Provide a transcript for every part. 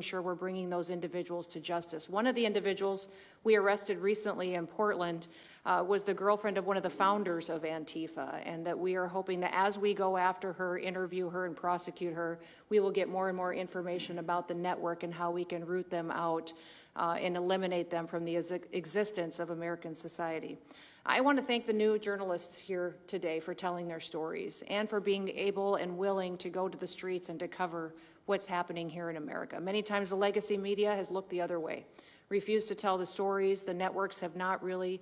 sure we're bringing those individuals to justice. One of the individuals we arrested recently in Portland was the girlfriend of one of the founders of Antifa, and that we are hoping that as we go after her, interview her, and prosecute her, we will get more and more information about the network and how we can root them out and eliminate them from the existence of American society. I want to thank the new journalists here today for telling their stories and for being able and willing to go to the streets and to cover what's happening here in America. Many times the legacy media has looked the other way, refused to tell the stories. The networks have not really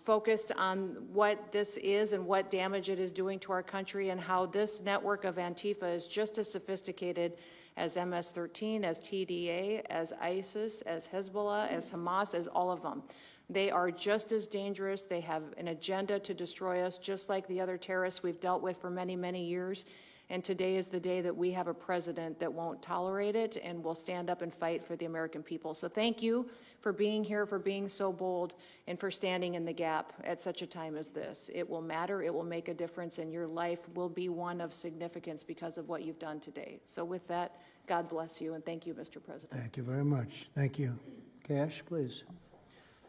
focused on what this is and what damage it is doing to our country, and how this network of Antifa is just as sophisticated as MS-13, as TDA, as ISIS, as Hezbollah, as Hamas, as all of them. They are just as dangerous. They have an agenda to destroy us, just like the other terrorists we've dealt with for many, many years. And today is the day that we have a president that won't tolerate it and will stand up and fight for the American people. So thank you for being here, for being so bold, and for standing in the gap at such a time as this. It will matter, it will make a difference, and your life will be one of significance because of what you've done today. So with that, God bless you, and thank you, Mr. President. Thank you very much. Thank you. Cash, please.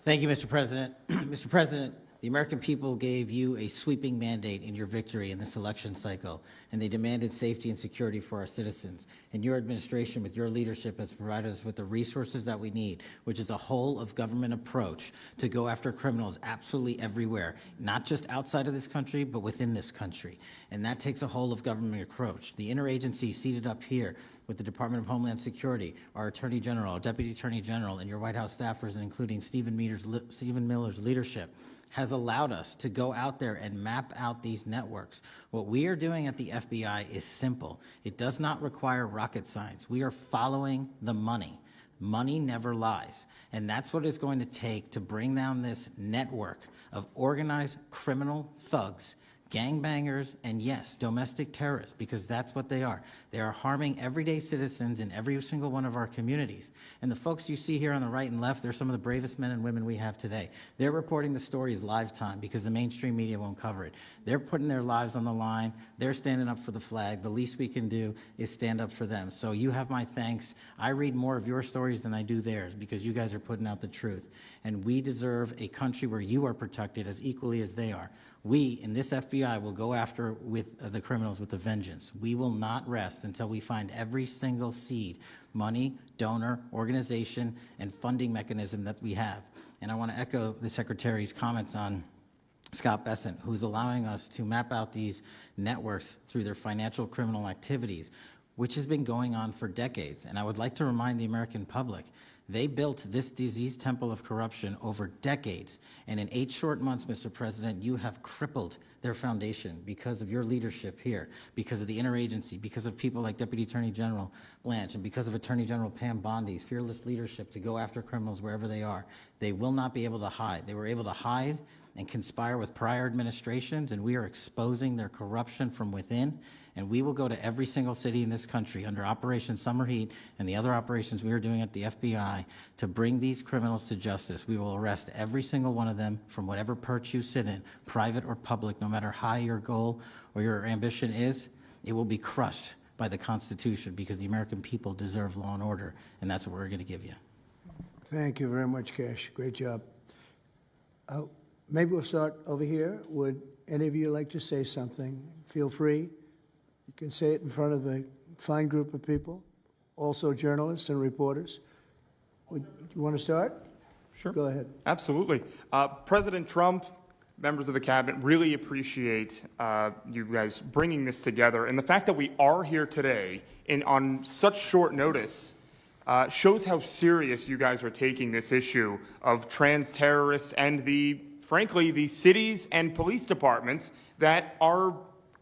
Thank you, Mr. President. Mr. President, the American people gave you a sweeping mandate in your victory in this election cycle, and they demanded safety and security for our citizens. And your administration, with your leadership, has provided us with the resources that we need, which is a whole-of-government approach to go after criminals absolutely everywhere, not just outside of this country, but within this country. And that takes a whole-of-government approach. The interagency seated up here with the Department of Homeland Security, our Attorney General, our Deputy Attorney General, and your White House staffers, and including Stephen Miller's leadership, has allowed us to go out there and map out these networks. What we are doing at the FBI is simple. It does not require rocket science. We are following the money. Money never lies. And that's what it's going to take to bring down this network of organized criminal thugs, gangbangers, and yes, domestic terrorists, because that's what they are. They are harming everyday citizens in every single one of our communities. And the folks you see here on the right and left, they're some of the bravest men and women we have today. They're reporting the stories live time because the mainstream media won't cover it. They're putting their lives on the line. They're standing up for the flag. The least we can do is stand up for them. So you have my thanks. I read more of your stories than I do theirs because you guys are putting out the truth. And we deserve a country where you are protected as equally as they are. We, in this FBI, will go after with the criminals with a vengeance. We will not rest until we find every single seed, money, donor, organization, and funding mechanism that we have. And I want to echo the Secretary's comments on Scott Bessent, who's allowing us to map out these networks through their financial criminal activities, which has been going on for decades. And I would like to remind the American public, they built this disease temple of corruption over decades, and in 8 short months, Mr. President, you have crippled their foundation because of your leadership here, because of the interagency, because of people like Deputy Attorney General Blanche, and because of Attorney General Pam Bondi's fearless leadership to go after criminals wherever they are. They will not be able to hide. They were able to hide and conspire with prior administrations, and we are exposing their corruption from within. And we will go to every single city in this country under Operation Summer Heat and the other operations we are doing at the FBI to bring these criminals to justice. We will arrest every single one of them from whatever perch you sit in, private or public, no matter how your goal or your ambition is. It will be crushed by the Constitution because the American people deserve law and order, and that's what we're going to give you. Thank you very much, Cash. Great job. Maybe we'll start over here. Would any of you like to say something? Feel free. You can say it in front of a fine group of people, also journalists and reporters. You want to start? Sure. Go ahead. Absolutely. President Trump, members of the cabinet, really appreciate you guys bringing this together. And the fact that we are here today on such short notice shows how serious you guys are taking this issue of trans terrorists and frankly, the cities and police departments that are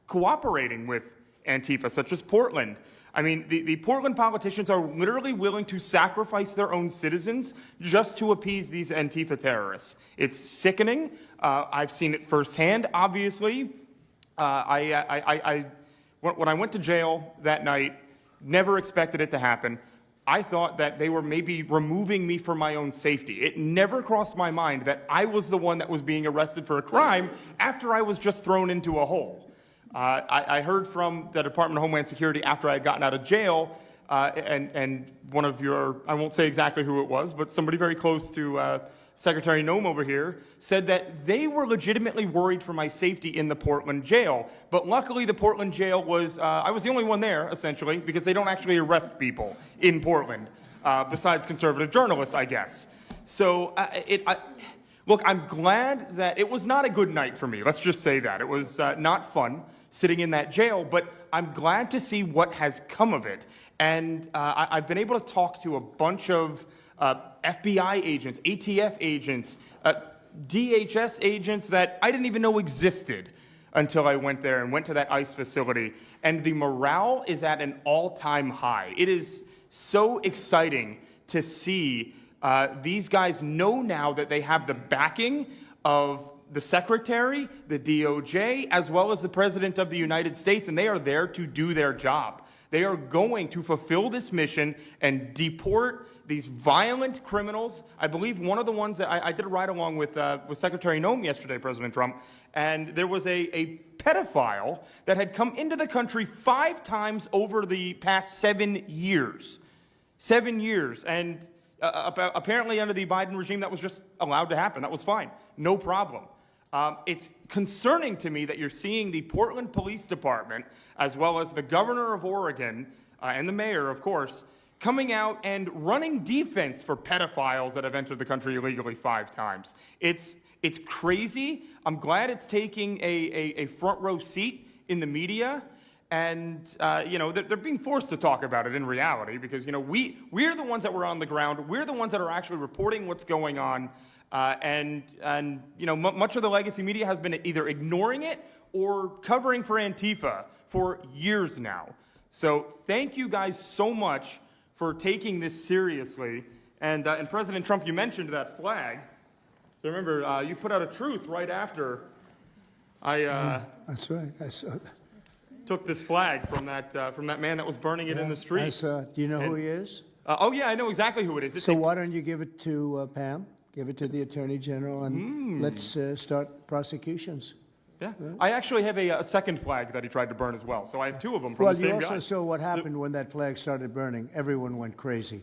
cooperating with Antifa, such as Portland. I mean, the Portland politicians are literally willing to sacrifice their own citizens just to appease these Antifa terrorists. It's sickening. I've seen it firsthand, obviously. When I went to jail that night, never expected it to happen. I thought that they were maybe removing me for my own safety. It never crossed my mind that I was the one that was being arrested for a crime after I was just thrown into a hole. I heard from the Department of Homeland Security after I had gotten out of jail and one of your, I won't say exactly who it was, but somebody very close to Secretary Noem over here, said that they were legitimately worried for my safety in the Portland jail. But luckily, the Portland jail was, I was the only one there, essentially, because they don't actually arrest people in Portland, besides conservative journalists, I guess. So, look, I'm glad that it was not a good night for me. Let's just say that. It was not fun sitting in that jail, but I'm glad to see what has come of it. And I've been able to talk to a bunch of FBI agents, ATF agents, DHS agents that I didn't even know existed until I went there and went to that ICE facility. And the morale is at an all-time high. It is so exciting to see these guys know now that they have the backing of the Secretary, the DOJ, as well as the President of the United States, and they are there to do their job. They are going to fulfill this mission and deport these violent criminals. I believe one of the ones that I did a ride-along with Secretary Noem yesterday, President Trump, and there was a pedophile that had come into the country 5 times over the past 7 years. 7 years, and apparently under the Biden regime that was just allowed to happen. That was fine, no problem. It's concerning to me that you're seeing the Portland Police Department, as well as the governor of Oregon and the mayor, of course, coming out and running defense for pedophiles that have entered the country illegally 5 times. It's crazy. I'm glad it's taking a front row seat in the media. And, they're being forced to talk about it in reality because, we're the ones that were on the ground. We're the ones that are actually reporting what's going on. Much of the legacy media has been either ignoring it or covering for Antifa for years now. So thank you guys so much for taking this seriously. And President Trump, you mentioned that flag. So remember, you put out a truth right after That's right. I saw that. took this flag from that man that was burning it in the street. I saw it. Do you know who he is? Oh, yeah, I know exactly who it is. So why don't you give it to Pam? Give it to the Attorney General, and let's start prosecutions. Yeah. I actually have a second flag that he tried to burn as well. So I have 2 of them from Well, the same you also guy. saw what happened when that flag started burning. Everyone went crazy.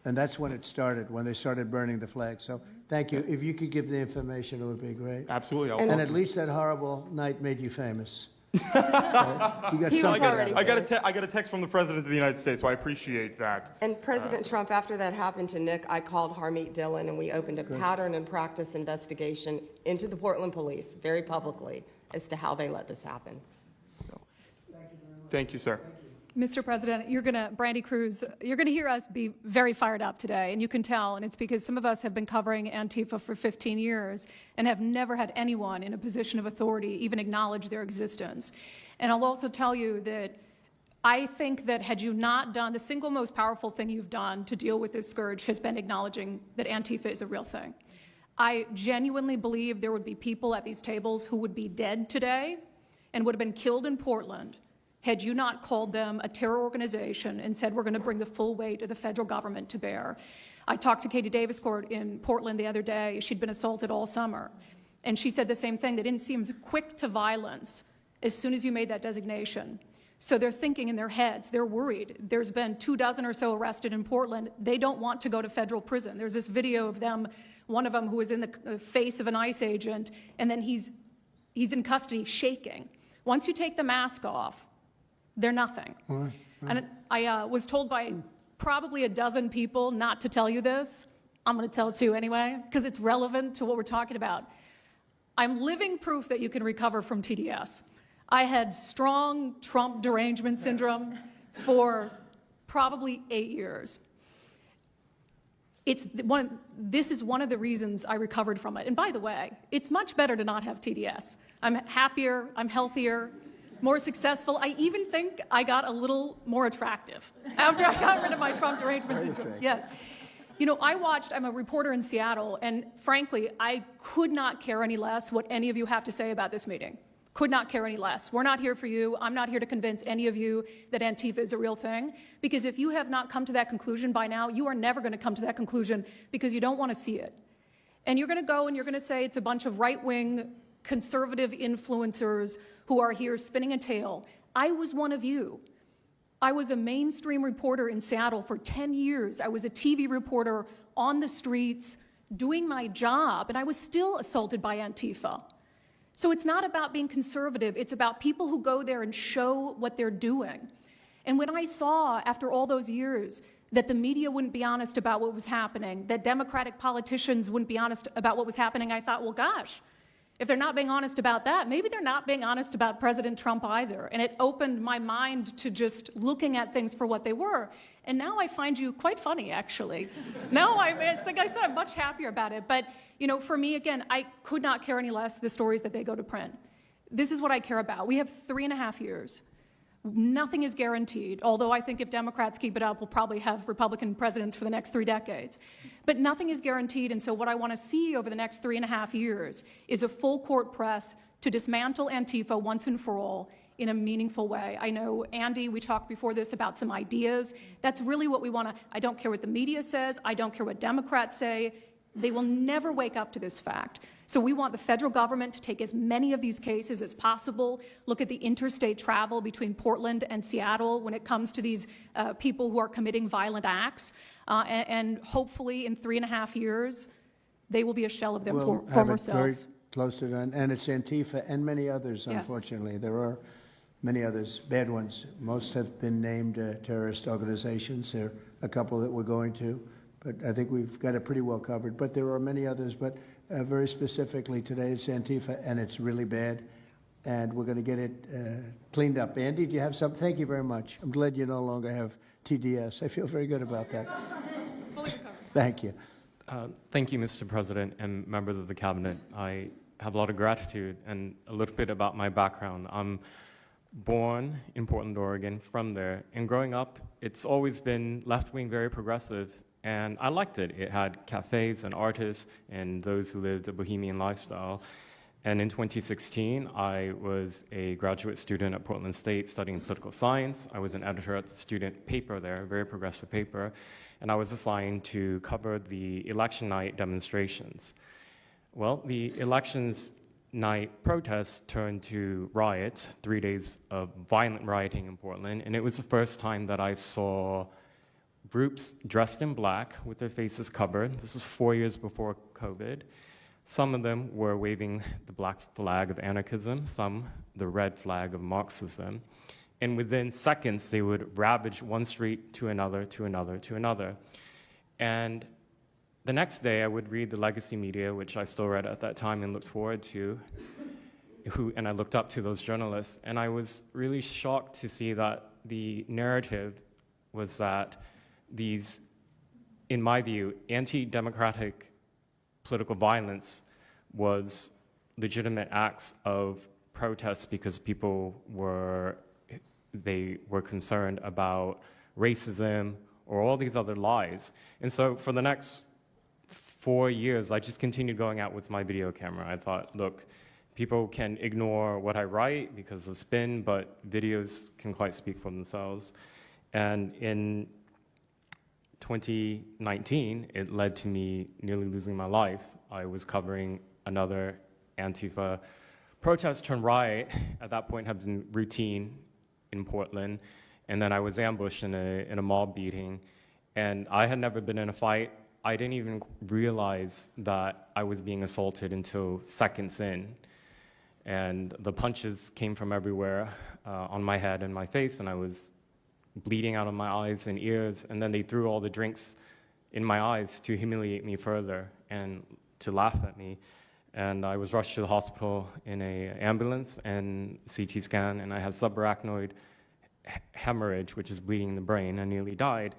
And that's when it started, when they started burning the flag. So thank you. If you could give the information, it would be great. Absolutely. And at least that horrible night made you famous. Right? You got something out of it. I got a text from the President of the United States, so I appreciate that. And President Trump, after that happened to Nick, I called Harmeet Dillon, and we opened a pattern and practice investigation into the Portland police, very publicly, as to how they let this happen. Thank you, sir. Mr. President, Brandy Cruz, you're going to hear us be very fired up today, and you can tell, and it's because some of us have been covering Antifa for 15 years and have never had anyone in a position of authority even acknowledge their existence. And I'll also tell you that I think that had you not done, the single most powerful thing you've done to deal with this scourge has been acknowledging that Antifa is a real thing. I genuinely believe there would be people at these tables who would be dead today and would have been killed in Portland had you not called them a terror organization and said we're going to bring the full weight of the federal government to bear. I talked to Katie Daviscourt in Portland the other day. She'd been assaulted all summer. And she said the same thing. They didn't seem quick to violence as soon as you made that designation. So they're thinking in their heads. They're worried. There's been 24 or so arrested in Portland. They don't want to go to federal prison. There's this video of them, one of them who was in the face of an ICE agent, and then he's in custody shaking. Once you take the mask off, they're nothing. Right. And I was told by probably a dozen people not to tell you this. I'm going to tell it to you anyway, because it's relevant to what we're talking about. I'm living proof that you can recover from TDS. I had strong Trump derangement syndrome for probably 8 years. This is one of the reasons I recovered from it. And by the way, it's much better to not have TDS. I'm happier, I'm healthier, more successful. I even think I got a little more attractive after I got rid of my Trump derangement syndrome. Yes. I'm a reporter in Seattle, and frankly, I could not care any less what any of you have to say about this meeting. Could not care any less. We're not here for you. I'm not here to convince any of you that Antifa is a real thing, because if you have not come to that conclusion by now, you are never going to come to that conclusion because you don't want to see it. And you're going to go and you're going to say it's a bunch of right-wing conservative influencers who are here spinning a tale. I was one of you. I was a mainstream reporter in Seattle for 10 years. I was a TV reporter on the streets doing my job, and I was still assaulted by Antifa. So it's not about being conservative. It's about people who go there and show what they're doing. And when I saw, after all those years, that the media wouldn't be honest about what was happening, that Democratic politicians wouldn't be honest about what was happening, I thought, well, gosh, if they're not being honest about that, maybe they're not being honest about President Trump either. And it opened my mind to just looking at things for what they were. And now I find you quite funny, actually. Now, it's like I said, I'm much happier about it. But, you know, for me, again, I could not care any less the stories that they go to print. This is what I care about. We have 3.5 years. Nothing is guaranteed, although I think if Democrats keep it up, we'll probably have Republican presidents for the next 3 decades. But nothing is guaranteed, and so what I want to see over the next 3.5 years is a full-court press to dismantle Antifa once and for all in a meaningful way. I know, Andy, we talked before this about some ideas. That's really what we want to. I don't care what the media says. I don't care what Democrats say. They will never wake up to this fact. So we want the federal government to take as many of these cases as possible, look at the interstate travel between Portland and Seattle when it comes to these people who are committing violent acts, and hopefully in 3.5 years, they will be a shell of their former selves. Very close to that, and it's Antifa and many others, Yes. unfortunately. There are many others, bad ones. Most have been named terrorist organizations. There are a couple that we're going to, but I think we've got it pretty well covered. But there are many others, but very specifically today it's Antifa, and it's really bad, and we're going to get it cleaned up. Andy, do you have something? Thank you very much. I'm glad you no longer have TDS. I feel very good about that. Thank you. Thank you, Mr. President and members of the Cabinet. I have a lot of gratitude, and a little bit about my background. I'm born in Portland, Oregon, from there, and growing up, it's always been left-wing, very progressive, and I liked it. It had cafes and artists and those who lived a bohemian lifestyle. And in 2016, I was a graduate student at Portland State studying political science. I was an editor at the student paper there, a very progressive paper, and I was assigned to cover the election night demonstrations. Well, the elections night protests turned to riots, 3 days of violent rioting in Portland, and it was the first time that I saw groups dressed in black with their faces covered. This was 4 years before COVID. Some of them were waving the black flag of anarchism, some the red flag of Marxism. And within seconds, they would ravage one street to another, to another, to another. And the next day, I would read the legacy media, which I still read at that time and looked forward to, and I looked up to those journalists. And I was really shocked to see that the narrative was that these, in my view, anti-democratic political violence was legitimate acts of protest because people were concerned about racism or all these other lies. And so for the next 4 years, I just continued going out with my video camera. I thought, look, people can ignore what I write because of spin, but videos can quite speak for themselves. And in 2019, it led to me nearly losing my life. I was covering another Antifa protest turned riot. At that point, had been routine in Portland, and then I was ambushed in a mob beating. And I had never been in a fight. I didn't even realize that I was being assaulted until seconds in. And the punches came from everywhere on my head and my face, and I was bleeding out of my eyes and ears, and then they threw all the drinks in my eyes to humiliate me further and to laugh at me. And I was rushed to the hospital in an ambulance and CT scan, and I had subarachnoid hemorrhage, which is bleeding in the brain. I nearly died.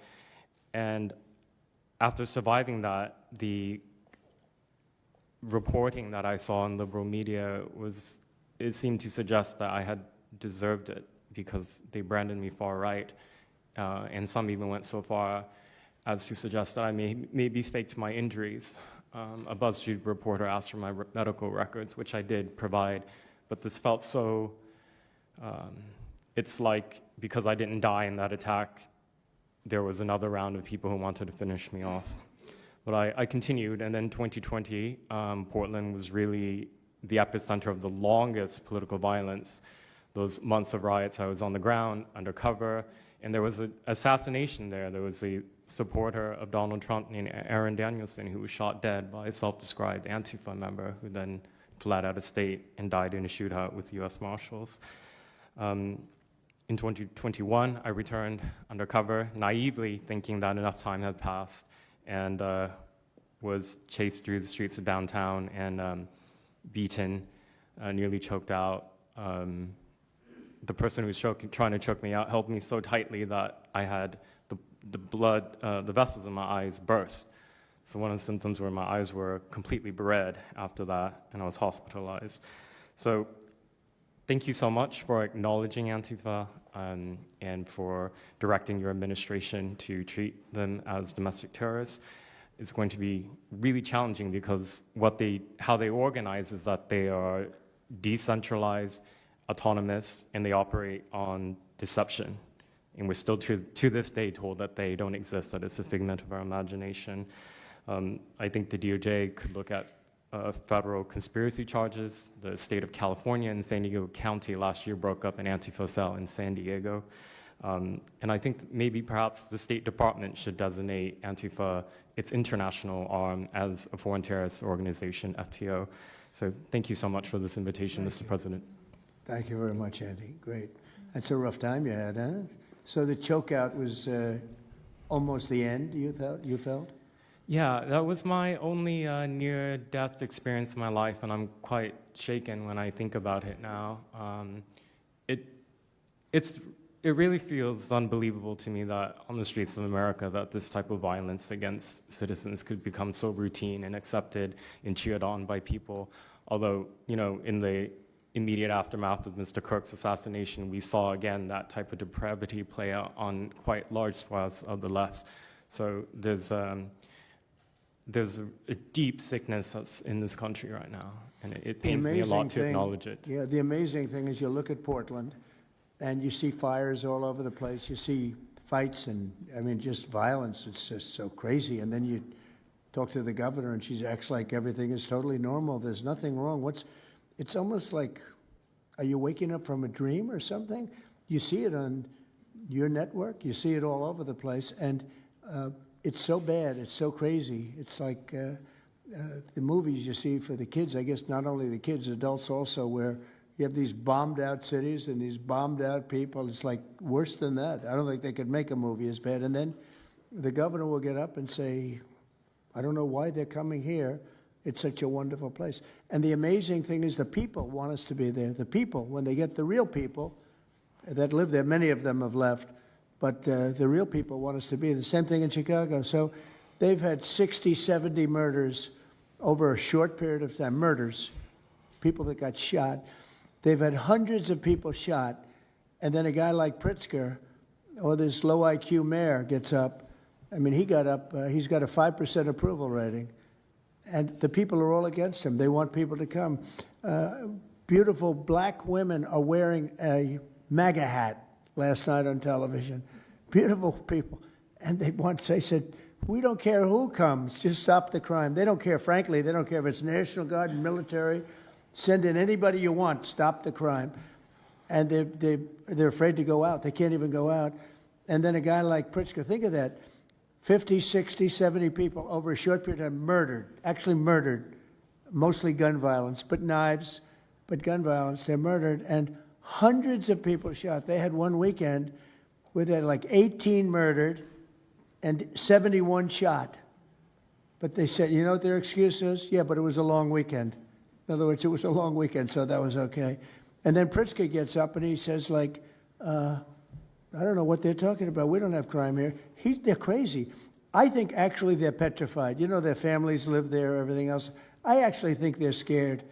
And after surviving that, the reporting that I saw in liberal media it seemed to suggest that I had deserved it, because they branded me far right, and some even went so far as to suggest that I maybe faked my injuries. A BuzzFeed reporter asked for my medical records, which I did provide, but this felt so, it's like because I didn't die in that attack, there was another round of people who wanted to finish me off. But I continued, and then 2020, Portland was really the epicenter of the longest political violence. Those months of riots, I was on the ground, undercover, And there was an assassination there. There was a supporter of Donald Trump named Aaron Danielson who was shot dead by a self-described Antifa member who then fled out of state and died in a shootout with U.S. Marshals. In 2021, I returned undercover, naively thinking that enough time had passed, and was chased through the streets of downtown and beaten, nearly choked out. The person who was trying to choke me out held me so tightly that I had the blood, the vessels in my eyes burst. So one of the symptoms were my eyes were completely red after that, and I was hospitalized. So thank you so much for acknowledging Antifa and for directing your administration to treat them as domestic terrorists. It's going to be really challenging because how they organize is that they are decentralized, autonomous, and they operate on deception. And we're still to this day told that they don't exist, that it's a figment of our imagination. I think the DOJ could look at federal conspiracy charges. The state of California and San Diego County last year broke up an Antifa cell in San Diego. And I think maybe perhaps the State Department should designate Antifa, its international arm, as a foreign terrorist organization, FTO. So thank you so much for this invitation, Mr. President. Thank you very much, Andy. Great. That's a rough time you had, huh? So the chokeout was almost the end, you felt? Yeah, that was my only near-death experience in my life, and I'm quite shaken when I think about it now. It really feels unbelievable to me that on the streets of America that this type of violence against citizens could become so routine and accepted and cheered on by people. Although, you know, in the immediate aftermath of Mr. Kirk's assassination, we saw again that type of depravity play out on quite large swaths of the left. So there's a deep sickness that's in this country right now, and it pains me a lot to acknowledge it. Yeah, the amazing thing is you look at Portland, and you see fires all over the place. You see fights and, I mean, just violence. It's just so crazy. And then you talk to the governor, and she acts like everything is totally normal. There's nothing wrong. It's almost like, are you waking up from a dream or something? You see it on your network. You see it all over the place. And it's so bad. It's so crazy. It's like the movies you see for the kids, I guess not only the kids, adults also, where you have these bombed out cities and these bombed out people. It's like worse than that. I don't think they could make a movie as bad. And then the governor will get up and say, I don't know why they're coming here. It's such a wonderful place. And the amazing thing is the people want us to be there. The people, when they get the real people that live there, many of them have left, but the real people want us to be. The same thing in Chicago. So they've had 60, 70 murders over a short period of time. Murders, people that got shot. They've had hundreds of people shot, and then a guy like Pritzker, or this low IQ mayor, gets up. I mean, he got up, he's got a 5% approval rating, and the people are all against him. They want people to come. Beautiful black women are wearing a MAGA hat last night on television. Beautiful people. And they said, we don't care who comes, just stop the crime. They don't care, frankly, they don't care if it's National Guard, military. Send in anybody you want, stop the crime. And they're afraid to go out. They can't even go out. And then a guy like Pritzker, think of that, 50, 60, 70 people over a short period of time murdered, actually murdered, mostly gun violence, but knives, but gun violence, they're murdered, and hundreds of people shot. They had one weekend where they had like 18 murdered and 71 shot. But they said, you know what their excuse is? Yeah, but it was a long weekend. In other words, it was a long weekend, so that was okay. And then Pritzker gets up and he says, like, I don't know what they're talking about. We don't have crime here. They're crazy. I think actually they're petrified. You know, their families live there, everything else. I actually think they're scared.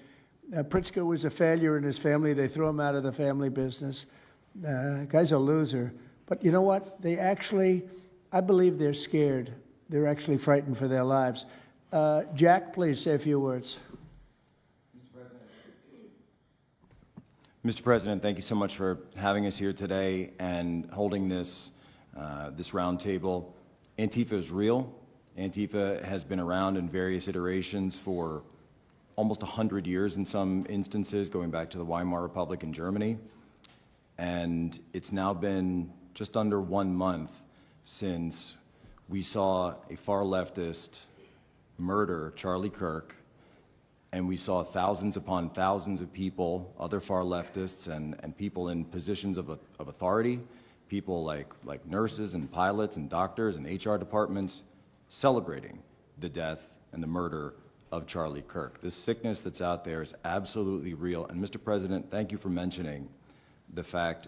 Pritzker was a failure in his family. They threw him out of the family business. Guy's a loser. But you know what? They actually, I believe they're scared. They're actually frightened for their lives. Jack, please say a few words. Mr. President, thank you so much for having us here today and holding this roundtable. Antifa is real. Antifa has been around in various iterations for almost 100 years in some instances, going back to the Weimar Republic in Germany. And it's now been just under 1 month since we saw a far leftist murder Charlie Kirk, and we saw thousands upon thousands of people, other far leftists and people in positions of authority, people like nurses and pilots and doctors and HR departments, celebrating the death and the murder of Charlie Kirk. This sickness that's out there is absolutely real. And Mr. President, thank you for mentioning the fact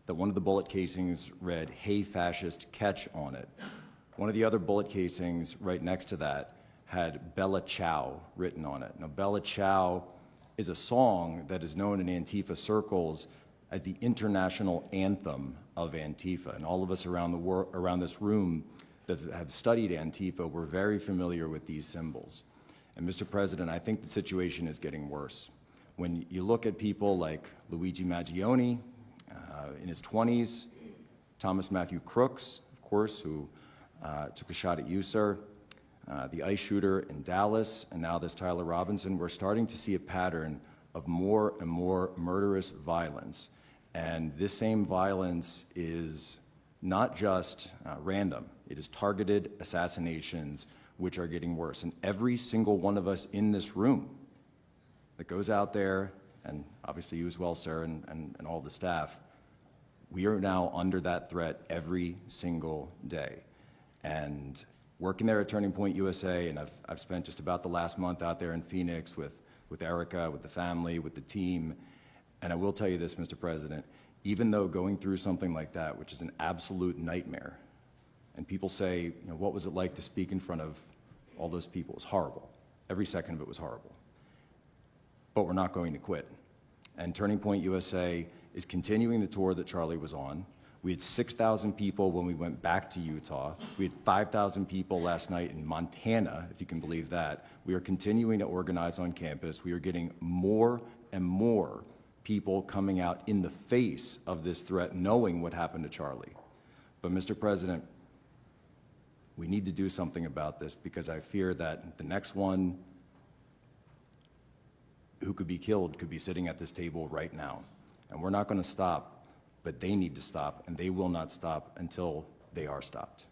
that one of the bullet casings read, "Hey fascist, catch" on it. One of the other bullet casings right next to that had Bella Ciao written on it. Now, Bella Ciao is a song that is known in Antifa circles as the international anthem of Antifa. And all of us around this room that have studied Antifa, we're very familiar with these symbols. And Mr. President, I think the situation is getting worse. When you look at people like Luigi Maggioni in his 20s, Thomas Matthew Crooks, of course, who took a shot at you, sir, the ICE shooter in Dallas, and now this Tyler Robinson, we're starting to see a pattern of more and more murderous violence. And this same violence is not just random. It is targeted assassinations, which are getting worse. And every single one of us in this room that goes out there, and obviously you as well, sir, and all the staff, we are now under that threat every single day. And working there at Turning Point USA, and I've spent just about the last month out there in Phoenix with Erica, with the family, with the team. And I will tell you this, Mr. President, even though going through something like that, which is an absolute nightmare, and people say, you know, what was it like to speak in front of all those people? It was horrible. Every second of it was horrible. But we're not going to quit. And Turning Point USA is continuing the tour that Charlie was on. We had 6,000 people when we went back to Utah. We had 5,000 people last night in Montana, if you can believe that. We are continuing to organize on campus. We are getting more and more people coming out in the face of this threat, knowing what happened to Charlie. But Mr. President, we need to do something about this, because I fear that the next one who could be killed could be sitting at this table right now. And we're not going to stop. But they need to stop, and they will not stop until they are stopped.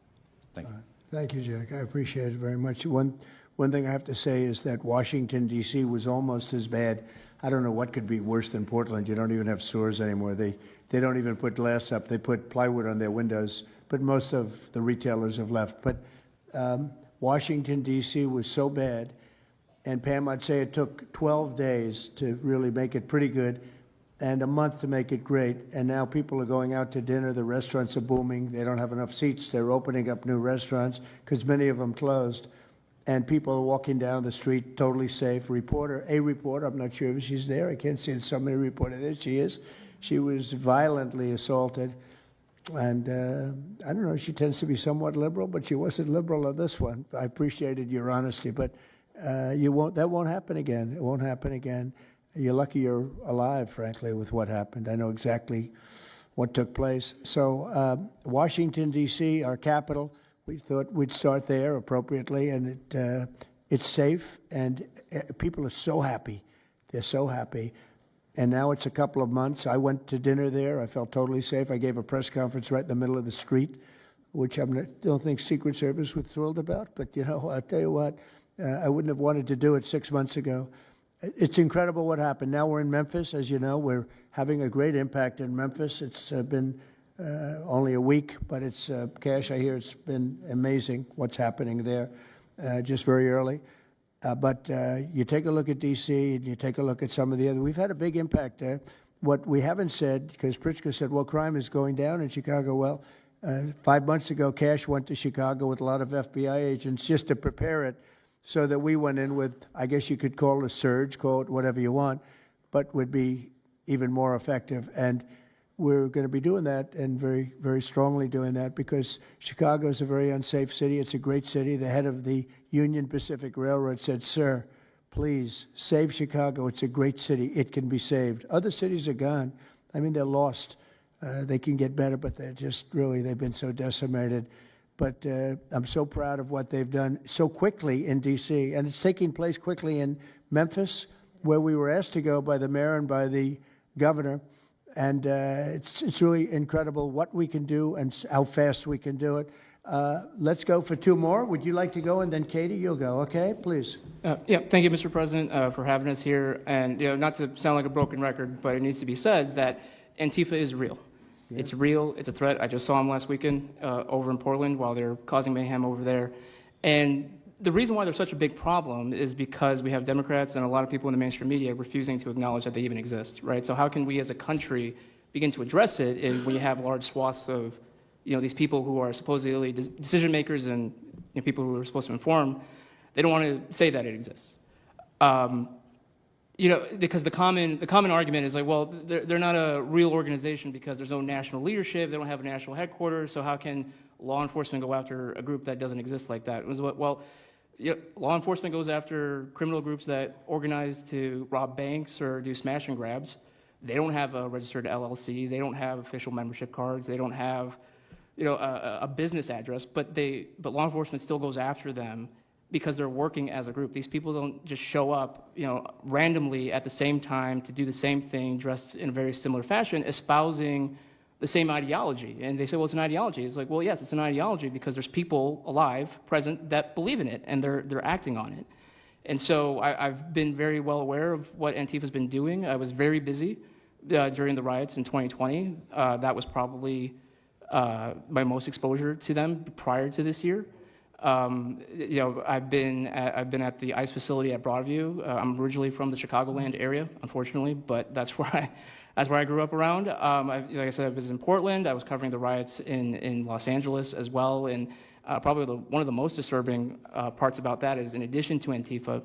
Thank you. Thank you, Jack. I appreciate it very much. One thing I have to say is that Washington, D.C. was almost as bad. I don't know what could be worse than Portland. You don't even have stores anymore. They don't even put glass up. They put plywood on their windows. But most of the retailers have left. But Washington, D.C. was so bad. And Pam, I'd say it took 12 days to really make it pretty good, and a month to make it great. And now people are going out to dinner. The restaurants are booming. They don't have enough seats. They're opening up new restaurants because many of them closed. And people are walking down the street totally safe. A reporter, I'm not sure if she's there. I can't see somebody reported there. She is. She was violently assaulted. And I don't know, she tends to be somewhat liberal, but she wasn't liberal on this one. I appreciated your honesty, but that won't happen again. It won't happen again. You're lucky you're alive, frankly, with what happened. I know exactly what took place. So Washington, D.C., our capital, we thought we'd start there appropriately, and it's safe, and people are so happy. They're so happy. And now it's a couple of months. I went to dinner there. I felt totally safe. I gave a press conference right in the middle of the street, which I don't think Secret Service was thrilled about. But, you know, I'll tell you what, I wouldn't have wanted to do it 6 months ago. It's incredible what happened. Now we're in Memphis. As you know, we're having a great impact in Memphis. It's been only a week, but it's, Cash, I hear it's been amazing what's happening there just very early. But you take a look at D.C. and you take a look at some of the other. We've had a big impact. What we haven't said, because Pritzker said, well, crime is going down in Chicago. Well, 5 months ago, Cash went to Chicago with a lot of FBI agents just to prepare it, so that we went in with, I guess you could call it a surge, call it whatever you want, but would be even more effective. And we're going to be doing that, and very, very strongly doing that, because Chicago is a very unsafe city. It's a great city. The head of the Union Pacific Railroad said, sir, please save Chicago. It's a great city. It can be saved. Other cities are gone. I mean, they're lost. They can get better, but they're just really, they've been so decimated. But I'm so proud of what they've done so quickly in D.C., and it's taking place quickly in Memphis, where we were asked to go by the mayor and by the governor. and it's really incredible what we can do and how fast we can do it. Let's go for two more. Would you like to go? And then Katie, you'll go. Okay, please. Yeah, thank you, Mr. President, for having us here. And not to sound like a broken record, but it needs to be said that Antifa is real. Yeah. It's real. It's a threat. I just saw them last weekend over in Portland while they're causing mayhem over there. And the reason why they're such a big problem is because we have Democrats and a lot of people in the mainstream media refusing to acknowledge that they even exist, right? So how can we as a country begin to address it if we have large swaths of these people who are supposedly decision makers and people who are supposed to inform, they don't want to say that it exists. Because the common argument is like, well, they're not a real organization because there's no national leadership, they don't have a national headquarters, so how can law enforcement go after a group that doesn't exist like that? Well, law enforcement goes after criminal groups that organize to rob banks or do smash and grabs. They don't have a registered LLC, they don't have official membership cards, they don't have a business address, but law enforcement still goes after them because they're working as a group. These people don't just show up, randomly at the same time to do the same thing, dressed in a very similar fashion, espousing the same ideology. And they say, well, it's an ideology. It's like, well, yes, it's an ideology because there's people alive, present, that believe in it, and they're acting on it. And so I've been very well aware of what Antifa's been doing. I was very busy during the riots in 2020. That was probably my most exposure to them prior to this year. I've been at the ICE facility at Broadview. I'm originally from the Chicagoland area, unfortunately, but that's where I grew up around. Like I said, I was in Portland. I was covering the riots in Los Angeles as well. And probably one of the most disturbing parts about that is, in addition to Antifa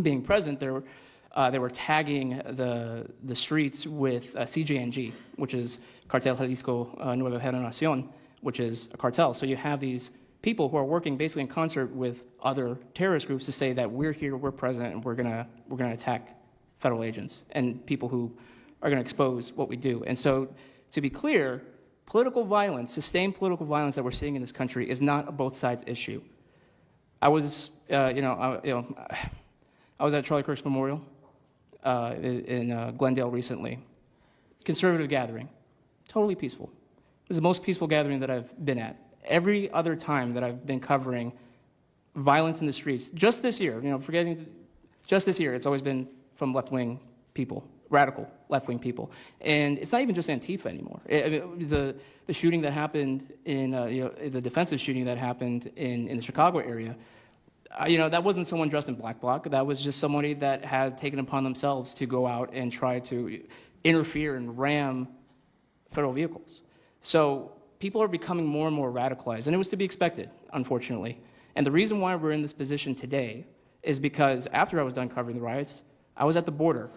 being present, they were tagging the streets with CJNG, which is Cartel Jalisco Nueva Generación, which is a cartel. So you have these people who are working basically in concert with other terrorist groups to say that we're here, we're present, and we're gonna attack federal agents and people who are gonna expose what we do. And so, to be clear, political violence, sustained political violence that we're seeing in this country is not a both sides issue. I was, I was at Charlie Kirk's memorial in Glendale recently. Conservative gathering, totally peaceful. It was the most peaceful gathering that I've been at. Every other time that I've been covering violence in the streets, just this year, just this year, it's always been from left-wing people, radical left-wing people. And it's not even just Antifa anymore. The shooting that happened in, the defensive shooting that happened in the Chicago area, that wasn't someone dressed in black bloc. That was just somebody that had taken upon themselves to go out and try to interfere and ram federal vehicles. So people are becoming more and more radicalized, and it was to be expected, unfortunately. And the reason why we're in this position today is because after I was done covering the riots, I was at the border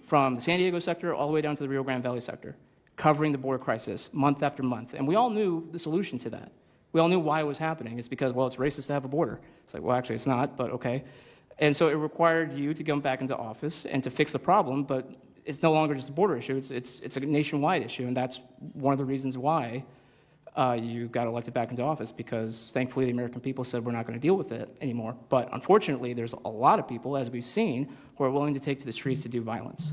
from the San Diego sector all the way down to the Rio Grande Valley sector, covering the border crisis month after month. And we all knew the solution to that. We all knew why it was happening. It's because, well, it's racist to have a border. It's like, well, actually, it's not, but okay. And so it required you to come back into office and to fix the problem, but it's no longer just a border issue. It's a nationwide issue, and that's one of the reasons why you got elected back into office, because thankfully the American people said we're not going to deal with it anymore. But unfortunately, there's a lot of people, as we've seen, who are willing to take to the streets to do violence.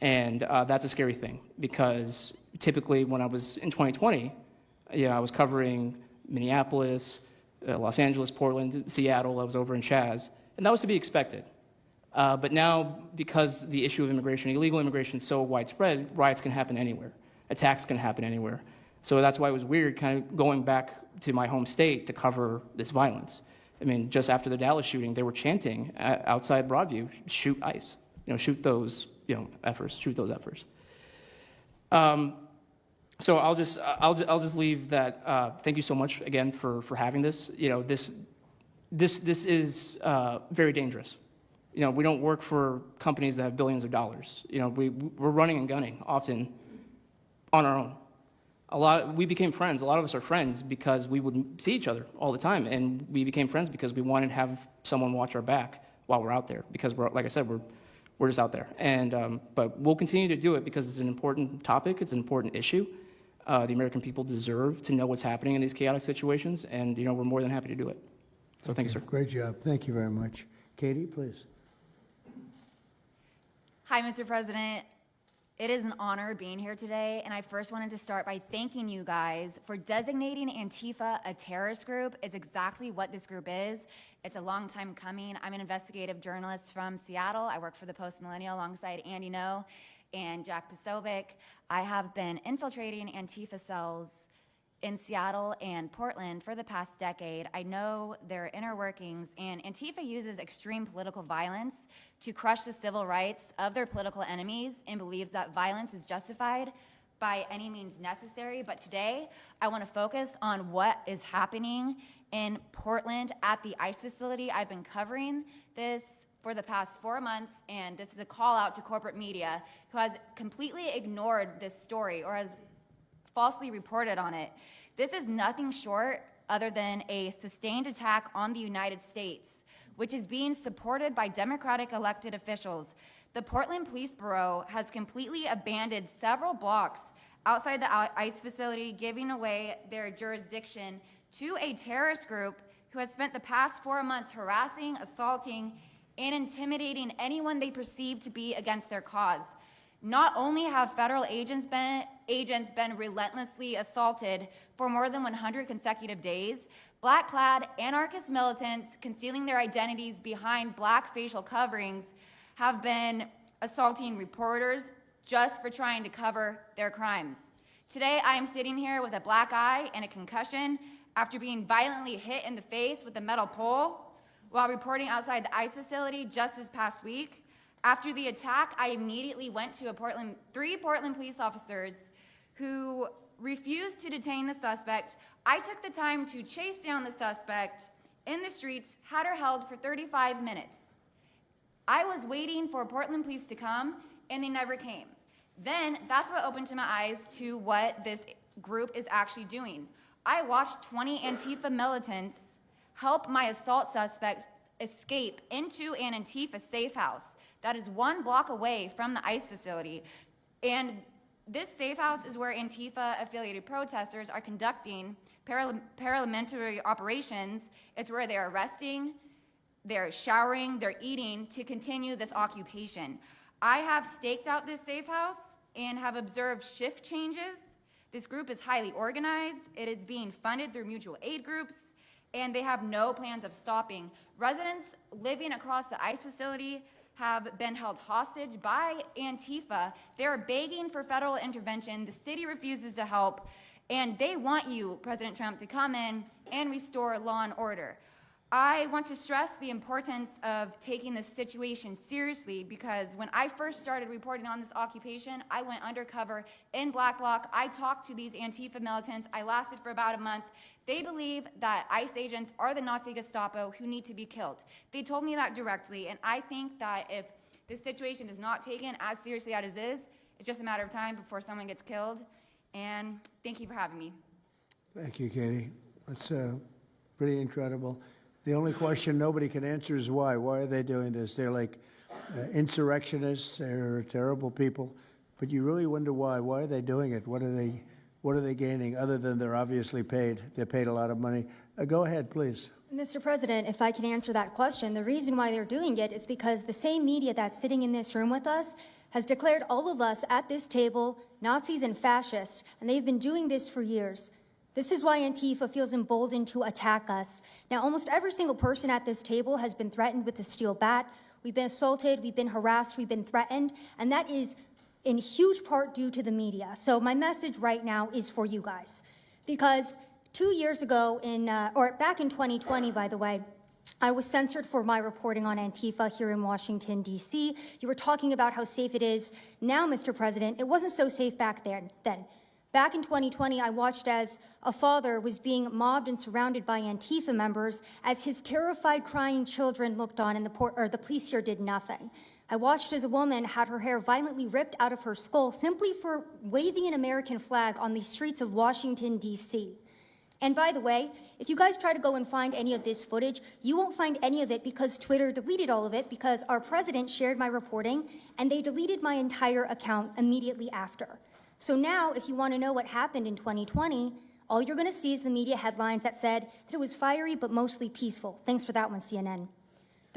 And that's a scary thing, because typically when I was in 2020, I was covering Minneapolis, Los Angeles, Portland, Seattle. I was over in Chaz, and that was to be expected. But now, because the issue of immigration, illegal immigration, is so widespread, riots can happen anywhere. Attacks can happen anywhere. So that's why it was weird kind of going back to my home state to cover this violence. I mean, just after the Dallas shooting, they were chanting outside Broadview, shoot ICE, shoot those, efforts, shoot those efforts. So I'll just leave that. Thank you so much again for having this. This is very dangerous. We don't work for companies that have billions of dollars. We're running and gunning often on our own. We became friends. A lot of us are friends because we would see each other all the time, and we became friends because we wanted to have someone watch our back while we're out there. Because like I said, we're just out there. And but we'll continue to do it because it's an important topic. It's an important issue. The American people deserve to know what's happening in these chaotic situations, and we're more than happy to do it. So thank you, sir. Great job. Thank you very much. Katie, please. Hi, Mr. President. It is an honor being here today, and I first wanted to start by thanking you guys for designating Antifa a terrorist group. It's exactly what this group is. It's a long time coming. I'm an investigative journalist from Seattle. I work for the Post Millennial alongside Andy No and Jack Posobiec. I have been infiltrating Antifa cells in Seattle and Portland for the past decade. I know their inner workings, and Antifa uses extreme political violence to crush the civil rights of their political enemies and believes that violence is justified by any means necessary. But today, I want to focus on what is happening in Portland at the ICE facility. I've been covering this for the past 4 months, and this is a call out to corporate media who has completely ignored this story or has falsely reported on it. This is nothing short other than a sustained attack on the United States, which is being supported by Democratic elected officials. The Portland Police Bureau has completely abandoned several blocks outside the ICE facility, giving away their jurisdiction to a terrorist group who has spent the past 4 months harassing, assaulting, and intimidating anyone they perceive to be against their cause. Not only have federal agents been relentlessly assaulted for more than 100 consecutive days, black-clad anarchist militants concealing their identities behind black facial coverings have been assaulting reporters just for trying to cover their crimes. Today, I am sitting here with a black eye and a concussion after being violently hit in the face with a metal pole while reporting outside the ICE facility just this past week. After the attack, I immediately went to three Portland police officers who refused to detain the suspect. I took the time to chase down the suspect in the streets, had her held for 35 minutes. I was waiting for Portland police to come, and they never came. Then that's what opened to my eyes to what this group is actually doing. I watched 20 Antifa militants help my assault suspect escape into an Antifa safe house that is 1 block away from the ICE facility. And this safe house is where Antifa-affiliated protesters are conducting paramilitary operations. It's where they're arresting, they're showering, they're eating to continue this occupation. I have staked out this safe house and have observed shift changes. This group is highly organized. It is being funded through mutual aid groups, and they have no plans of stopping. Residents living across the ICE facility have been held hostage by Antifa. They're begging for federal intervention. The city refuses to help, and they want you, President Trump, to come in and restore law and order. I want to stress the importance of taking this situation seriously, because when I first started reporting on this occupation, I went undercover in Black Bloc. I talked to these Antifa militants. I lasted for about a month. They believe that ICE agents are the Nazi Gestapo who need to be killed. They told me that directly, and I think that if this situation is not taken as seriously as it is, it's just a matter of time before someone gets killed. And thank you for having me. Thank you, Katie. That's pretty incredible. The only question nobody can answer is why. Why are they doing this? They're like insurrectionists. They're terrible people. But you really wonder why. Why are they doing it? What are they gaining other than they're obviously paid? They're paid a lot of money. Go ahead, please. Mr. President, if I can answer that question, the reason why they're doing it is because the same media that's sitting in this room with us has declared all of us at this table Nazis and fascists, and they've been doing this for years. This is why Antifa feels emboldened to attack us. Now, almost every single person at this table has been threatened with a steel bat. We've been assaulted, we've been harassed, we've been threatened, and that is in huge part due to the media. So my message right now is for you guys, because 2 years ago, back in 2020, by the way, I was censored for my reporting on Antifa here in Washington, D.C. You were talking about how safe it is. Now, Mr. President, it wasn't so safe back then. Back in 2020, I watched as a father was being mobbed and surrounded by Antifa members as his terrified, crying children looked on and the police here did nothing. I watched as a woman had her hair violently ripped out of her skull simply for waving an American flag on the streets of Washington, D.C. And by the way, if you guys try to go and find any of this footage, you won't find any of it because Twitter deleted all of it because our president shared my reporting and they deleted my entire account immediately after. So now, if you want to know what happened in 2020, all you're going to see is the media headlines that said that it was fiery but mostly peaceful. Thanks for that one, CNN.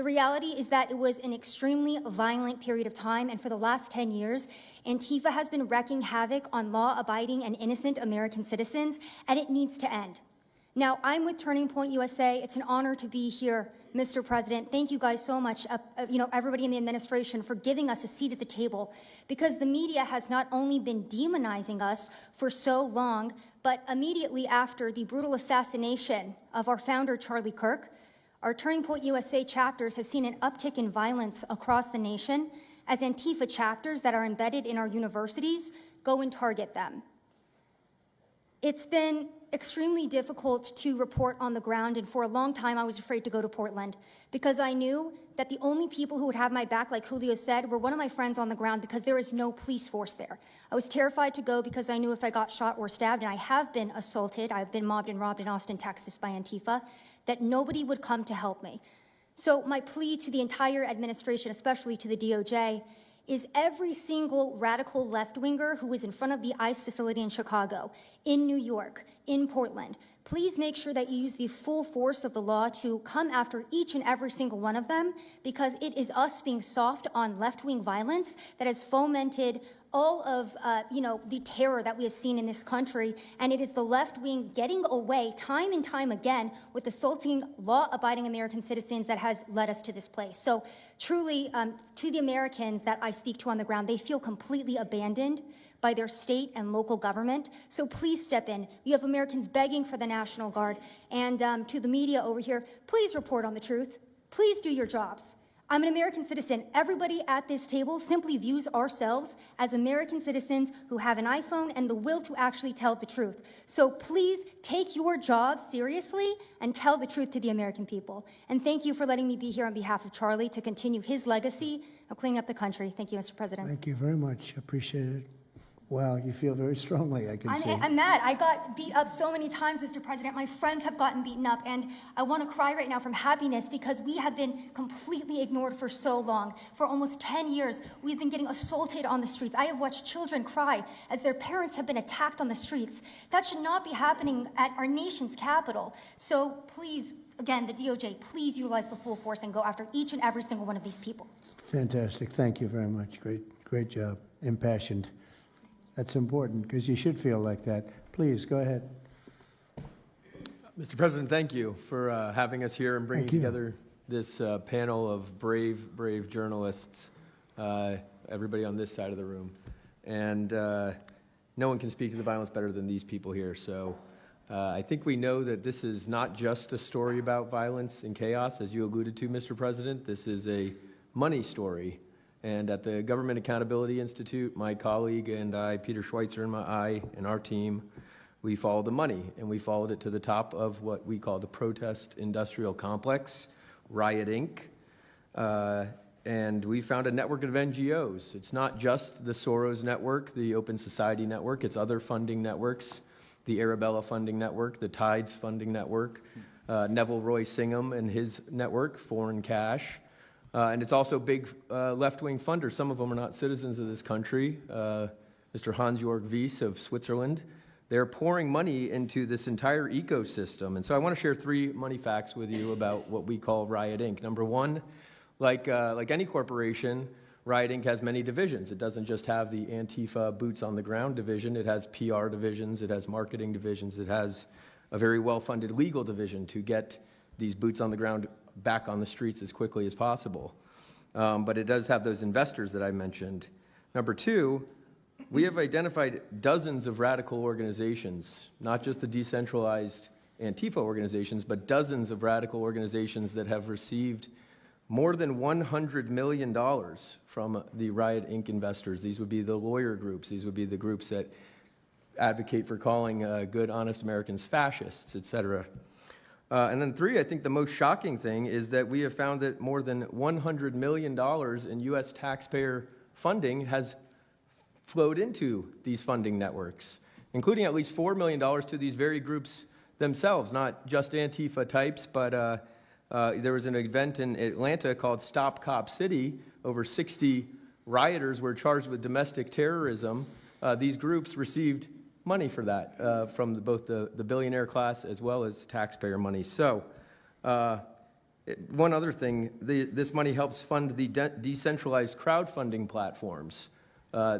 The reality is that it was an extremely violent period of time, and for the last 10 years, Antifa has been wreaking havoc on law-abiding and innocent American citizens, and it needs to end. Now, I'm with Turning Point USA. It's an honor to be here, Mr. President. Thank you guys so much, everybody in the administration, for giving us a seat at the table, because the media has not only been demonizing us for so long, but immediately after the brutal assassination of our founder, Charlie Kirk, our Turning Point USA chapters have seen an uptick in violence across the nation as Antifa chapters that are embedded in our universities go and target them. It's been extremely difficult to report on the ground, and for a long time I was afraid to go to Portland because I knew that the only people who would have my back, like Julio said, were one of my friends on the ground because there is no police force there. I was terrified to go because I knew if I got shot or stabbed, and I have been assaulted, I've been mobbed and robbed in Austin, Texas by Antifa, that nobody would come to help me. So my plea to the entire administration, especially to the DOJ, is every single radical left-winger who is in front of the ICE facility in Chicago, in New York, in Portland, please make sure that you use the full force of the law to come after each and every single one of them, because it is us being soft on left-wing violence that has fomented all of the terror that we have seen in this country, and it is the left wing getting away time and time again with assaulting law-abiding American citizens that has led us to this place. So truly, to the Americans that I speak to on the ground, they feel completely abandoned by their state and local government. So please step in. You have Americans begging for the National Guard, and to the media over here, please report on the truth. Please do your jobs. I'm an American citizen. Everybody at this table simply views ourselves as American citizens who have an iPhone and the will to actually tell the truth. So please take your job seriously and tell the truth to the American people. And thank you for letting me be here on behalf of Charlie to continue his legacy of cleaning up the country. Thank you, Mr. President. Thank you very much. Appreciate it. Wow, you feel very strongly, I can see. I'm mad. I got beat up so many times, Mr. President. My friends have gotten beaten up, and I want to cry right now from happiness because we have been completely ignored for so long. For almost 10 years, we've been getting assaulted on the streets. I have watched children cry as their parents have been attacked on the streets. That should not be happening at our nation's capital. So please, again, the DOJ, please utilize the full force and go after each and every single one of these people. Fantastic. Thank you very much. Great job. Impassioned. That's important because you should feel like that. Please, go ahead. Mr. President, thank you for having us here and bringing together this panel of brave journalists, everybody on this side of the room. And no one can speak to the violence better than these people here. So I think we know that this is not just a story about violence and chaos, as you alluded to, Mr. President. This is a money story. And at the Government Accountability Institute, my colleague and I, Peter Schweitzer and our team, we followed the money, and we followed it to the top of what we call the protest industrial complex, Riot Inc. And we found a network of NGOs. It's not just the Soros network, the Open Society network, it's other funding networks, the Arabella funding network, the Tides funding network, Neville Roy Singham and his network, Foreign Cash. And it's also big left-wing funders. Some of them are not citizens of this country. Mr. Hans-Jörg Wyss of Switzerland. They're pouring money into this entire ecosystem. And so I want to share 3 money facts with you about what we call Riot Inc. Number one, like any corporation, Riot Inc. has many divisions. It doesn't just have the Antifa boots on the ground division. It has PR divisions. It has marketing divisions. It has a very well-funded legal division to get these boots on the ground back on the streets as quickly as possible. But it does have those investors that I mentioned. Number 2, we have identified dozens of radical organizations, not just the decentralized Antifa organizations, but dozens of radical organizations that have received more than $100 million from the Riot Inc. investors. These would be the lawyer groups. These would be the groups that advocate for calling good, honest Americans fascists, et cetera. And then 3, I think the most shocking thing is that we have found that more than $100 million in U.S. taxpayer funding has flowed into these funding networks, including at least $4 million to these very groups themselves, not just Antifa types, but there was an event in Atlanta called Stop Cop City. Over 60 rioters were charged with domestic terrorism. These groups received money for that from both the billionaire class as well as taxpayer money. So one other thing, this money helps fund the decentralized crowdfunding platforms.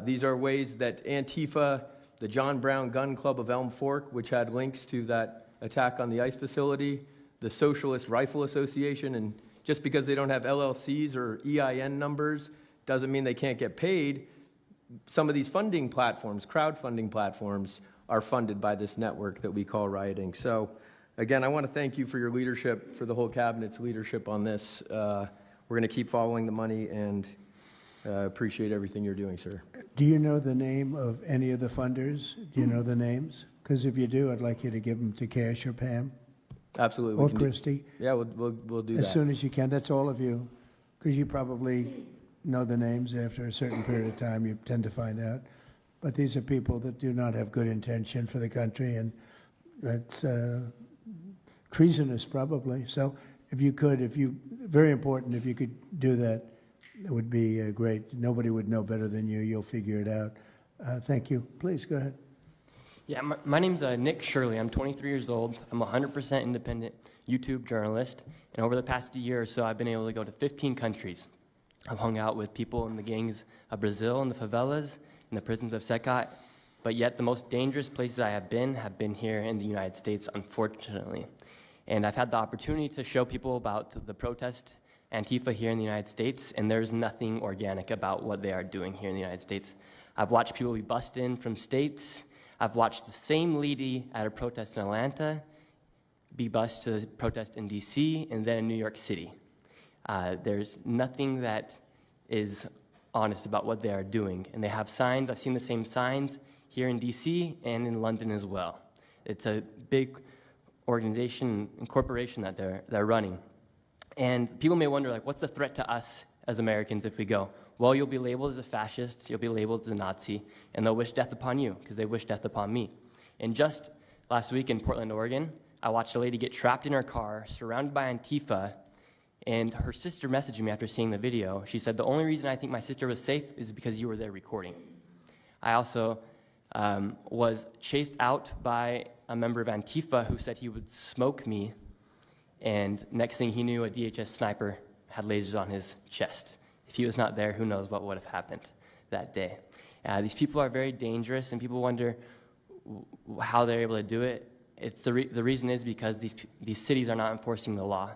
These are ways that Antifa, the John Brown Gun Club of Elm Fork, which had links to that attack on the ICE facility, the Socialist Rifle Association, and just because they don't have LLCs or EIN numbers doesn't mean they can't get paid. Some of these funding platforms, crowdfunding platforms, are funded by this network that we call Rioting. So, again, I want to thank you for your leadership, for the whole cabinet's leadership on this. We're going to keep following the money and appreciate everything you're doing, sir. Do you know the name of any of the funders? Do you know the names? Because if you do, I'd like you to give them to Cash or Pam. Absolutely. Or Christy. Yeah, we'll do that. As soon as you can. That's all of you. Because you probably know the names after a certain period of time. You tend to find out. But these are people that do not have good intention for the country, and that's treasonous probably. So if you could, very important, if you could do that, it would be great. Nobody would know better than you. You'll figure it out. Thank you. Please, go ahead. Yeah, my name's Nick Shirley. I'm 23 years old. I'm a 100% independent YouTube journalist. And over the past year or so, I've been able to go to 15 countries. I've hung out with people in the gangs of Brazil, in the favelas, in the prisons of Secot. But yet the most dangerous places I have been here in the United States, unfortunately. And I've had the opportunity to show people about the protest Antifa here in the United States, and there's nothing organic about what they are doing here in the United States. I've watched people be bussed in from states. I've watched the same lady at a protest in Atlanta be bused to protest in D.C. and then in New York City. There's nothing that is honest about what they are doing. And they have signs. I've seen the same signs here in D.C. and in London as well. It's a big organization and corporation that they're running. And people may wonder, like, what's the threat to us as Americans if we go? Well, you'll be labeled as a fascist, you'll be labeled as a Nazi, and they'll wish death upon you because they wish death upon me. And just last week in Portland, Oregon, I watched a lady get trapped in her car, surrounded by Antifa, and her sister messaged me after seeing the video. She said, the only reason I think my sister was safe is because you were there recording. I also was chased out by a member of Antifa who said he would smoke me, and next thing he knew, a DHS sniper had lasers on his chest. If he was not there, who knows what would have happened that day. These people are very dangerous, and people wonder how they're able to do it. The reason is because these cities are not enforcing the law.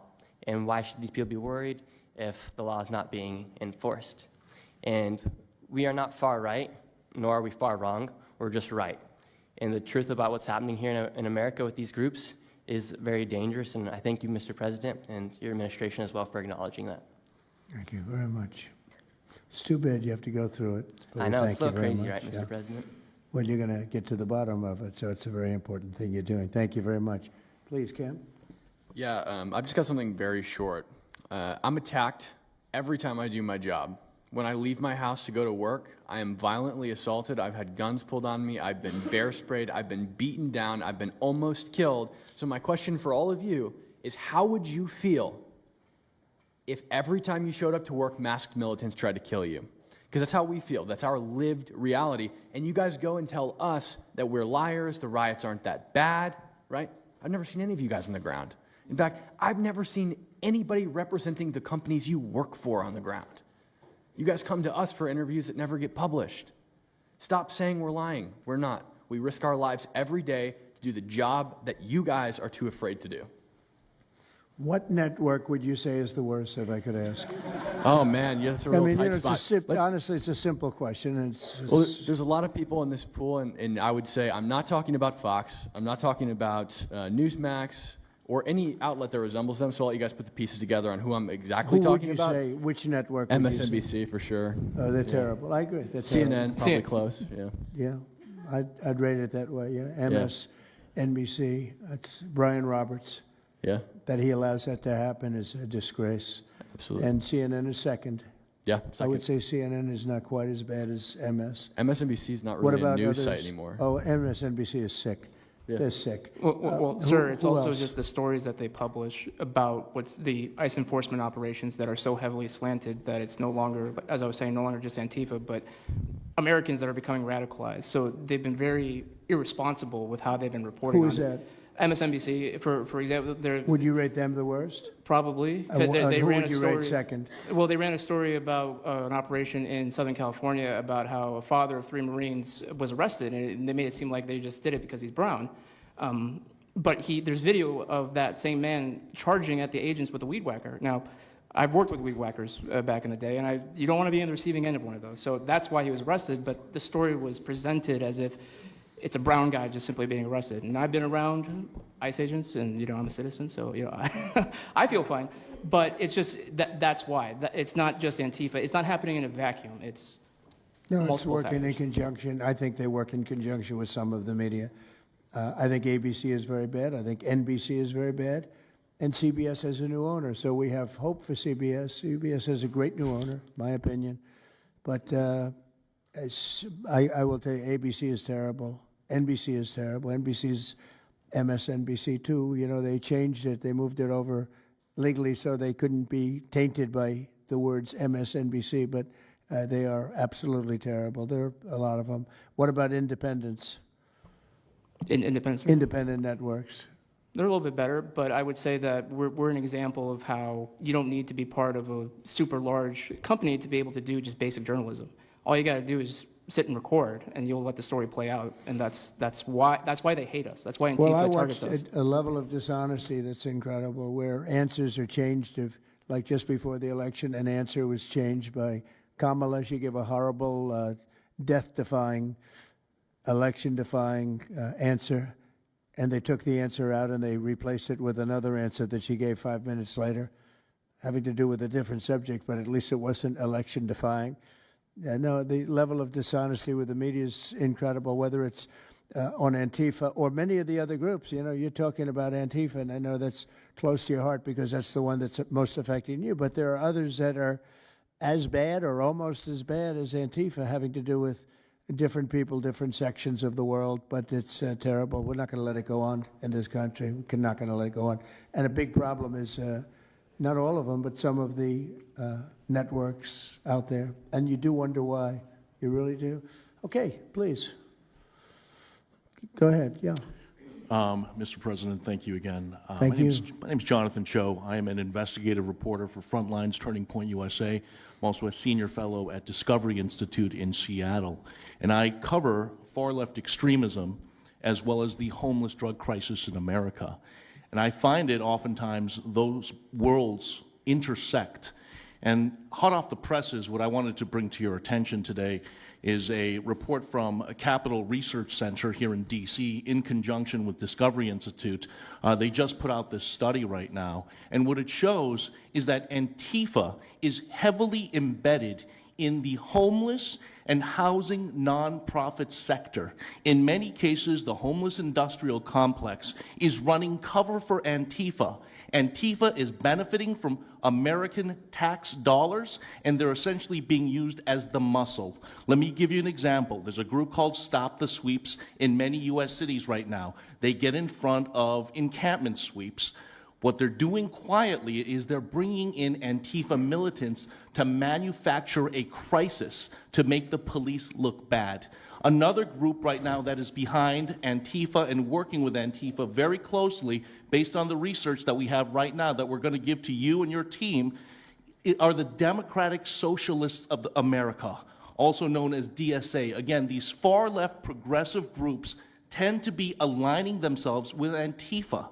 And why should these people be worried if the law is not being enforced? And we are not far right, nor are we far wrong. We're just right. And the truth about what's happening here in America with these groups is very dangerous, and I thank you, Mr. President, and your administration as well for acknowledging that. Thank you very much. It's too bad you have to go through it. I know, it's a little crazy, right, Mr. President? Well, you're going to get to the bottom of it, so it's a very important thing you're doing. Thank you very much. Please, Cam. Yeah, I've just got something very short. I'm attacked every time I do my job. When I leave my house to go to work, I am violently assaulted. I've had guns pulled on me. I've been bear sprayed. I've been beaten down. I've been almost killed. So my question for all of you is, how would you feel if every time you showed up to work, masked militants tried to kill you? Because that's how we feel. That's our lived reality. And you guys go and tell us that we're liars, the riots aren't that bad, right? I've never seen any of you guys on the ground. In fact, I've never seen anybody representing the companies you work for on the ground. You guys come to us for interviews that never get published. Stop saying we're lying. We're not. We risk our lives every day to do the job that you guys are too afraid to do. What network would you say is the worst, if I could ask? Oh, man, yeah, that's a real tight spot. Honestly, it's a simple question. Well, there's a lot of people in this pool, and I would say I'm not talking about Fox. I'm not talking about Newsmax or any outlet that resembles them, so I'll let you guys put the pieces together on who I'm exactly talking about. Who would you say? Which network? MSNBC, for sure. Oh, they're terrible. I agree. They're CNN, probably close, yeah. Yeah, I'd rate it that way, yeah. MSNBC, that's Brian Roberts. Yeah. That he allows that to happen is a disgrace. Absolutely. And CNN is second. Yeah, second. I would say CNN is not quite as bad as MS. MSNBC is not really a news site anymore. Oh, MSNBC is sick. Yeah. They're sick. Well, sir, it's also else? just the stories that they publish about what's the ICE enforcement operations that are so heavily slanted that it's no longer, as I was saying, no longer just Antifa, but Americans that are becoming radicalized. So they've been very irresponsible with how they've been reporting Who on is it. MSNBC, for example, they're Would you rate them the worst? probably. And who ran would a you story, rate second? Well, they ran a story about an operation in Southern California about how a father of 3 Marines was arrested, and they made it seem like they just did it because he's brown. But there's video of that same man charging at the agents with a weed whacker. Now, I've worked with weed whackers back in the day, and you don't want to be on the receiving end of one of those. So that's why he was arrested, but the story was presented as if it's a brown guy just simply being arrested. And I've been around ICE agents, and, I'm a citizen, so, I feel fine. But it's just, that's why. It's not just Antifa. It's not happening in a vacuum. It's multiple it's working factors. in conjunction. I think they work in conjunction with some of the media. I think ABC is very bad. I think NBC is very bad. And CBS has a new owner, so we have hope for CBS. CBS has a great new owner, my opinion. But I will tell you, ABC is terrible. NBC is terrible. NBC's MSNBC too. They changed it. They moved it over legally so they couldn't be tainted by the words MSNBC, but they are absolutely terrible. There are a lot of them. What about independents? Independent networks. They're a little bit better, but I would say that we're an example of how you don't need to be part of a super large company to be able to do just basic journalism. All you got to do is sit and record, and you'll let the story play out. And that's why they hate us. That's why Antifa targets us. A level of dishonesty that's incredible, where answers are changed. Like just before the election, an answer was changed by Kamala. She gave a horrible, death-defying, election-defying answer. And they took the answer out and they replaced it with another answer that she gave 5 minutes later, having to do with a different subject, but at least it wasn't election-defying. No, the level of dishonesty with the media is incredible, whether it's on Antifa or many of the other groups. You're talking about Antifa, and I know that's close to your heart because that's the one that's most affecting you. But there are others that are as bad or almost as bad as Antifa, having to do with different people, different sections of the world, but it's terrible. We're not going to let it go on in this country. We're not going to let it go on. And a big problem is not all of them, but some of the networks out there. And you do wonder why. You really do. Okay, please. Go ahead. Yeah. Mr. President, thank you again. Thank you. My name is Jonathan Cho. I am an investigative reporter for Frontlines Turning Point USA. I'm also a senior fellow at Discovery Institute in Seattle. And I cover far-left extremism as well as the homeless drug crisis in America. And I find it oftentimes those worlds intersect. And hot off the presses, what I wanted to bring to your attention today is a report from a Capital Research Center here in D.C. in conjunction with Discovery Institute. They just put out this study right now, and what it shows is that Antifa is heavily embedded in the homeless and housing nonprofit sector. In many cases, the homeless industrial complex is running cover for Antifa. Antifa is benefiting from American tax dollars, and they're essentially being used as the muscle. Let me give you an example. There's a group called Stop the Sweeps in many U.S. cities right now. They get in front of encampment sweeps. What they're doing quietly is they're bringing in Antifa militants to manufacture a crisis to make the police look bad. Another group right now that is behind Antifa and working with Antifa very closely, based on the research that we have right now that we're going to give to you and your team, are the Democratic Socialists of America, also known as DSA. Again, these far-left progressive groups tend to be aligning themselves with Antifa.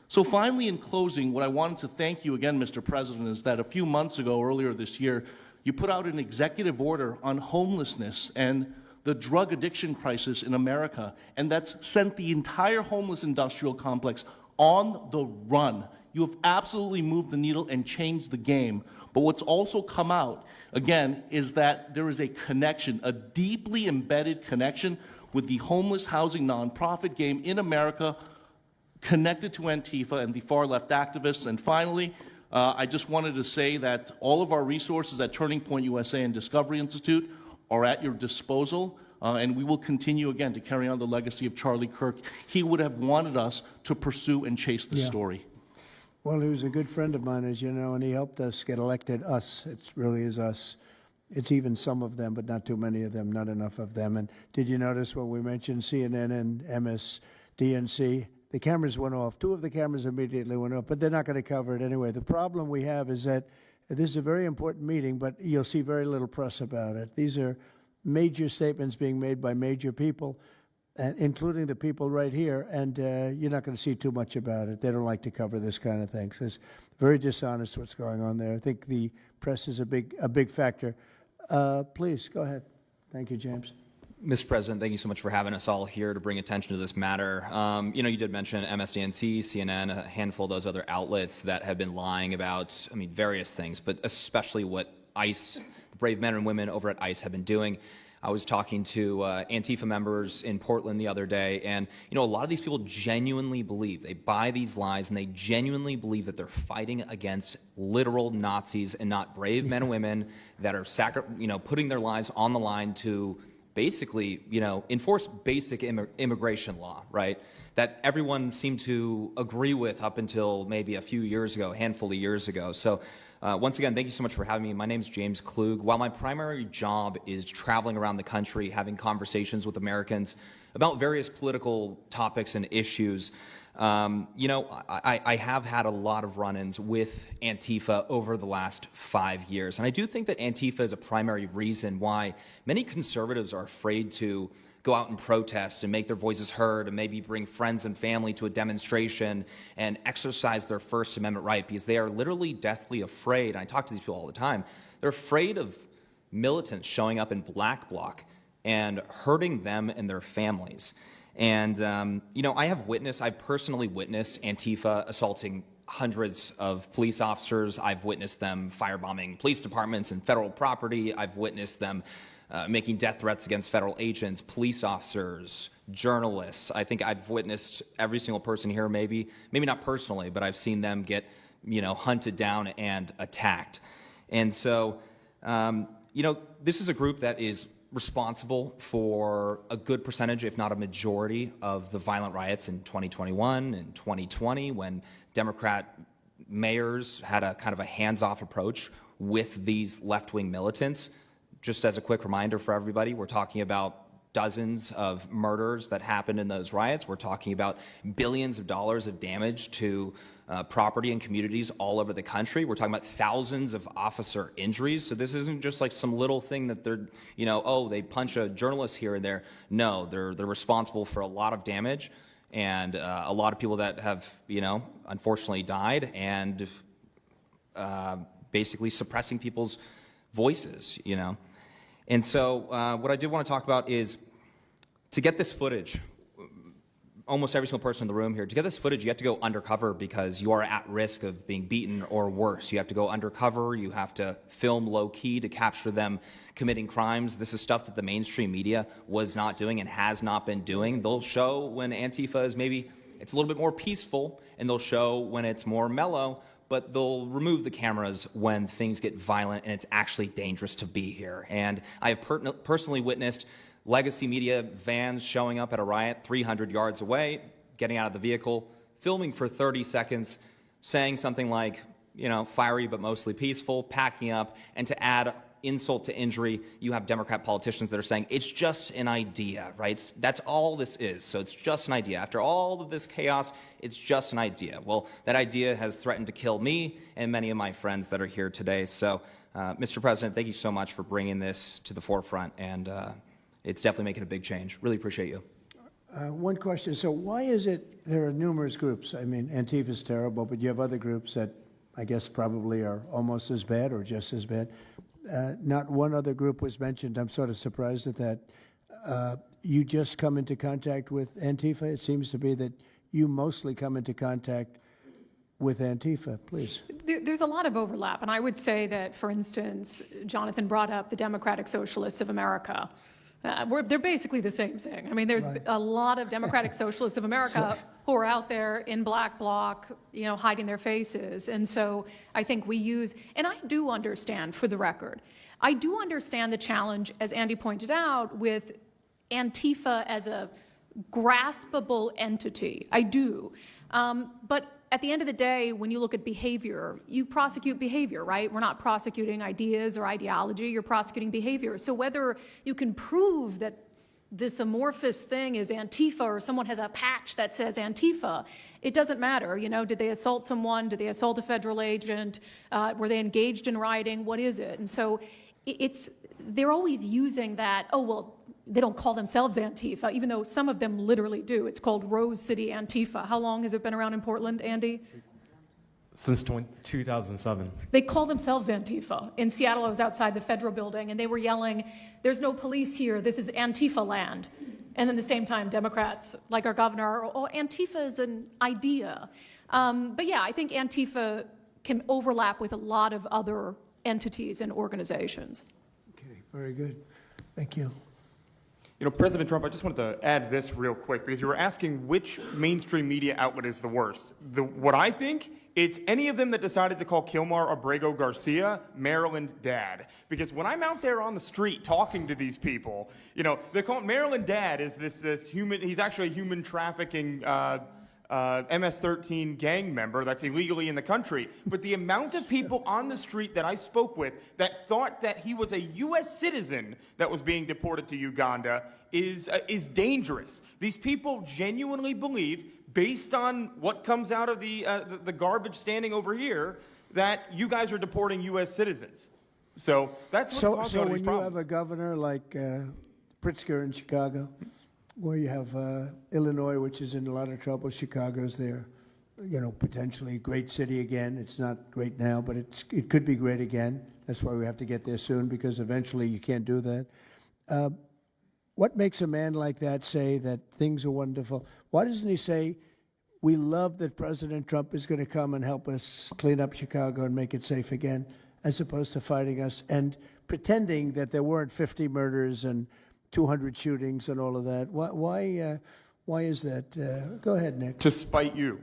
So finally, in closing, what I wanted to thank you again, Mr. President, is that a few months ago, earlier this year, you put out an executive order on homelessness and the drug addiction crisis in America, and that's sent the entire homeless industrial complex on the run. You have absolutely moved the needle and changed the game. But what's also come out, again, is that there is a connection, a deeply embedded connection with the homeless housing nonprofit game in America, connected to Antifa and the far-left activists. And finally, I just wanted to say that all of our resources at Turning Point USA and Discovery Institute are at your disposal, and we will continue again to carry on the legacy of Charlie Kirk. He would have wanted us to pursue and chase the story. Well, he was a good friend of mine, as you know, and he helped us get elected. Us, it really is us. It's even some of them, but not too many of them, not enough of them. And did you notice when we mentioned CNN and MSDNC, the cameras went off. 2 of the cameras immediately went off, but they're not going to cover it anyway. The problem we have is that this is a very important meeting, but you'll see very little press about it. These are major statements being made by major people, including the people right here, and you're not going to see too much about it. They don't like to cover this kind of thing. So it's very dishonest what's going on there. I think the press is a big factor. Please, go ahead. Thank you, James. Mr. President, thank you so much for having us all here to bring attention to this matter. You did mention MSDNC, CNN, a handful of those other outlets that have been lying about, various things, but especially what ICE, the brave men and women over at ICE have been doing. I was talking to Antifa members in Portland the other day, and a lot of these people genuinely believe, they buy these lies, and they genuinely believe that they're fighting against literal Nazis and not brave men and women that are putting their lives on the line to basically, enforce basic immigration law, right? That everyone seemed to agree with up until maybe a few years ago, a handful of years ago. So once again, thank you so much for having me. My name is James Klug. While my primary job is traveling around the country, having conversations with Americans about various political topics and issues, I have had a lot of run-ins with Antifa over the last 5 years. And I do think that Antifa is a primary reason why many conservatives are afraid to go out and protest and make their voices heard and maybe bring friends and family to a demonstration and exercise their First Amendment right, because they are literally deathly afraid. And I talk to these people all the time. They're afraid of militants showing up in black bloc and hurting them and their families. And, I've personally witnessed Antifa assaulting hundreds of police officers. I've witnessed them firebombing police departments and federal property. I've witnessed them making death threats against federal agents, police officers, journalists. I think I've witnessed every single person here, maybe not personally, but I've seen them get, hunted down and attacked. And so, this is a group that is responsible for a good percentage, if not a majority, of the violent riots in 2021 and 2020 when Democrat mayors had a kind of a hands-off approach with these left-wing militants. Just as a quick reminder for everybody, we're talking about dozens of murders that happened in those riots. We're talking about billions of dollars of damage to property and communities all over the country. We're talking about thousands of officer injuries. So this isn't just like some little thing that they're, they punch a journalist here and there. No, they're responsible for a lot of damage and a lot of people that have, unfortunately died and basically suppressing people's voices, And so what I did want to talk about is to get this footage, almost every single person in the room here, to get this footage, you have to go undercover because you are at risk of being beaten or worse. You have to go undercover. You have to film low-key to capture them committing crimes. This is stuff that the mainstream media was not doing and has not been doing. They'll show when Antifa is maybe, it's a little bit more peaceful, and they'll show when it's more mellow, but they'll remove the cameras when things get violent and it's actually dangerous to be here. And I have personally witnessed legacy media vans showing up at a riot 300 yards away, getting out of the vehicle, filming for 30 seconds, saying something like, fiery but mostly peaceful, packing up, and to add insult to injury, you have Democrat politicians that are saying, it's just an idea, right? That's all this is, so it's just an idea. After all of this chaos, it's just an idea. Well, that idea has threatened to kill me and many of my friends that are here today. So, Mr. President, thank you so much for bringing this to the forefront, and it's definitely making a big change. Really appreciate you. One question. So why is it there are numerous groups? I mean, Antifa is terrible, but you have other groups that I guess probably are almost as bad or just as bad. Not one other group was mentioned. I'm sort of surprised at that. You just come into contact with Antifa? It seems to be that you mostly come into contact with Antifa. Please. There's a lot of overlap, and I would say that, for instance, Jonathan brought up the Democratic Socialists of America. They're basically the same thing. I mean, there's a lot of Democratic Socialists of America who are out there in black bloc, hiding their faces. And so I think we use, and I do understand, for the record, I do understand the challenge, as Andy pointed out, with Antifa as a graspable entity. I do. But at the end of the day, when you look at behavior, you prosecute behavior, right? We're not prosecuting ideas or ideology, you're prosecuting behavior. So whether you can prove that this amorphous thing is Antifa, or someone has a patch that says Antifa. It doesn't matter, you know, did they assault someone? Did they assault a federal agent? Were they engaged in rioting? What is it? And so they're always using that, oh, well, they don't call themselves Antifa, even though some of them literally do. It's called Rose City Antifa. How long has it been around in Portland, Andy? Since 2007. They call themselves Antifa. In Seattle, I was outside the federal building, and they were yelling, there's no police here, this is Antifa land. And then at the same time, Democrats, like our governor, oh, Antifa is an idea. But yeah, I think Antifa can overlap with a lot of other entities and organizations. Okay, very good. Thank you. You know, President Trump, I just wanted to add this real quick, because you were asking which mainstream media outlet is the worst. What I think, it's any of them that decided to call Kilmar Abrego Garcia Maryland Dad. Because when I'm out there on the street talking to these people, you know, they call Maryland Dad is this human, he's actually a human trafficking MS-13 gang member that's illegally in the country. But the amount of people on the street that I spoke with that thought that he was a U.S. citizen that was being deported to Uganda is dangerous. These people genuinely believe, based on what comes out of the garbage standing over here, that you guys are deporting U.S. citizens. So that's what's causing all these when problems. you have a governor like Pritzker in Chicago, where you have Illinois, which is in a lot of trouble, Chicago's there, you know, potentially a great city again. It's not great now, but it could be great again. That's why we have to get there soon, because eventually you can't do that. What makes a man like that say that things are wonderful? Why doesn't he say, we love that President Trump is going to come and help us clean up Chicago and make it safe again, as opposed to fighting us and pretending that there weren't 50 murders and 200 shootings and all of that? Why is that? Go ahead, Nick. To spite you.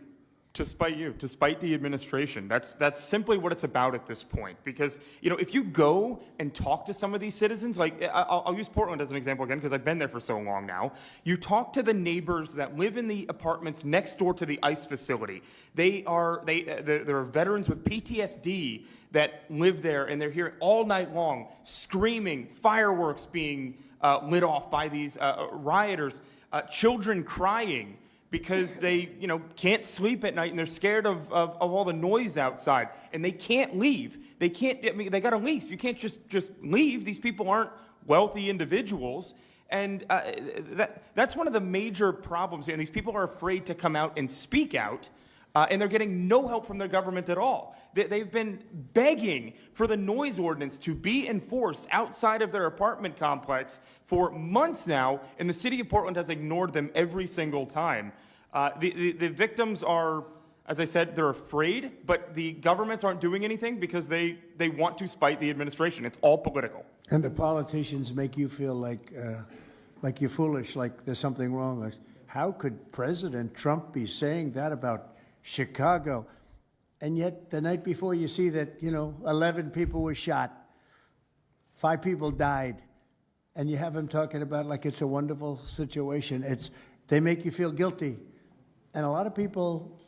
To spite the administration. That's simply what it's about at this point. Because, you know, if you go and talk to some of these citizens, like I'll use Portland as an example again, because I've been there for so long now. You talk to the neighbors that live in the apartments next door to the ICE facility. There are veterans with PTSD that live there, and they're here all night long, screaming, fireworks being lit off by these rioters, children crying because they, you know, can't sleep at night and they're scared of all the noise outside, and they can't leave. They can't. I mean, they got a lease. You can't just leave. These people aren't wealthy individuals, and that's one of the major problems here. And these people are afraid to come out and speak out, and they're getting no help from their government at all. They've been begging for the noise ordinance to be enforced outside of their apartment complex for months now, and the city of Portland has ignored them every single time. The victims are, as I said, they're afraid, but the governments aren't doing anything because they want to spite the administration. It's all political. And the politicians make you feel like you're foolish, like there's something wrong. Like, how could President Trump be saying that about Chicago? And yet the night before you see that, you know, 11 people were shot, 5 people died, and you have him talking about like it's a wonderful situation. They make you feel guilty. And a lot of people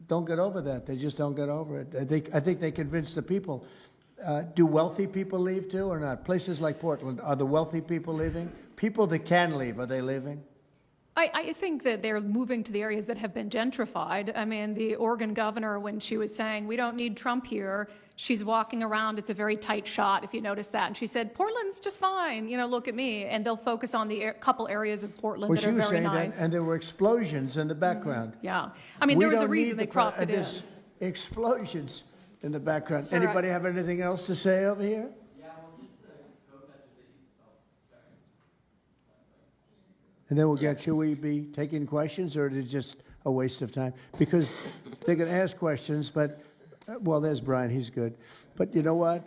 don't get over that. They just don't get over it. I think they convince the people. Do wealthy people leave too or not? Places like Portland, are the wealthy people leaving? People that can leave, are they leaving? I think that they're moving to the areas that have been gentrified. I mean, the Oregon governor, when she was saying, we don't need Trump here, she's walking around. It's a very tight shot, if you notice that. And she said, Portland's just fine. You know, look at me. And they'll focus on the couple areas of Portland that are very nice. Well, she was saying that, and there were explosions in the background. Yeah. I mean, there was a reason they cropped it in. Explosions in the background. Sure. Anybody have anything else to say over here? And then we'll get, should we be taking questions, or is it just a waste of time? Because they can ask questions, but, well, there's Brian, he's good. But you know what?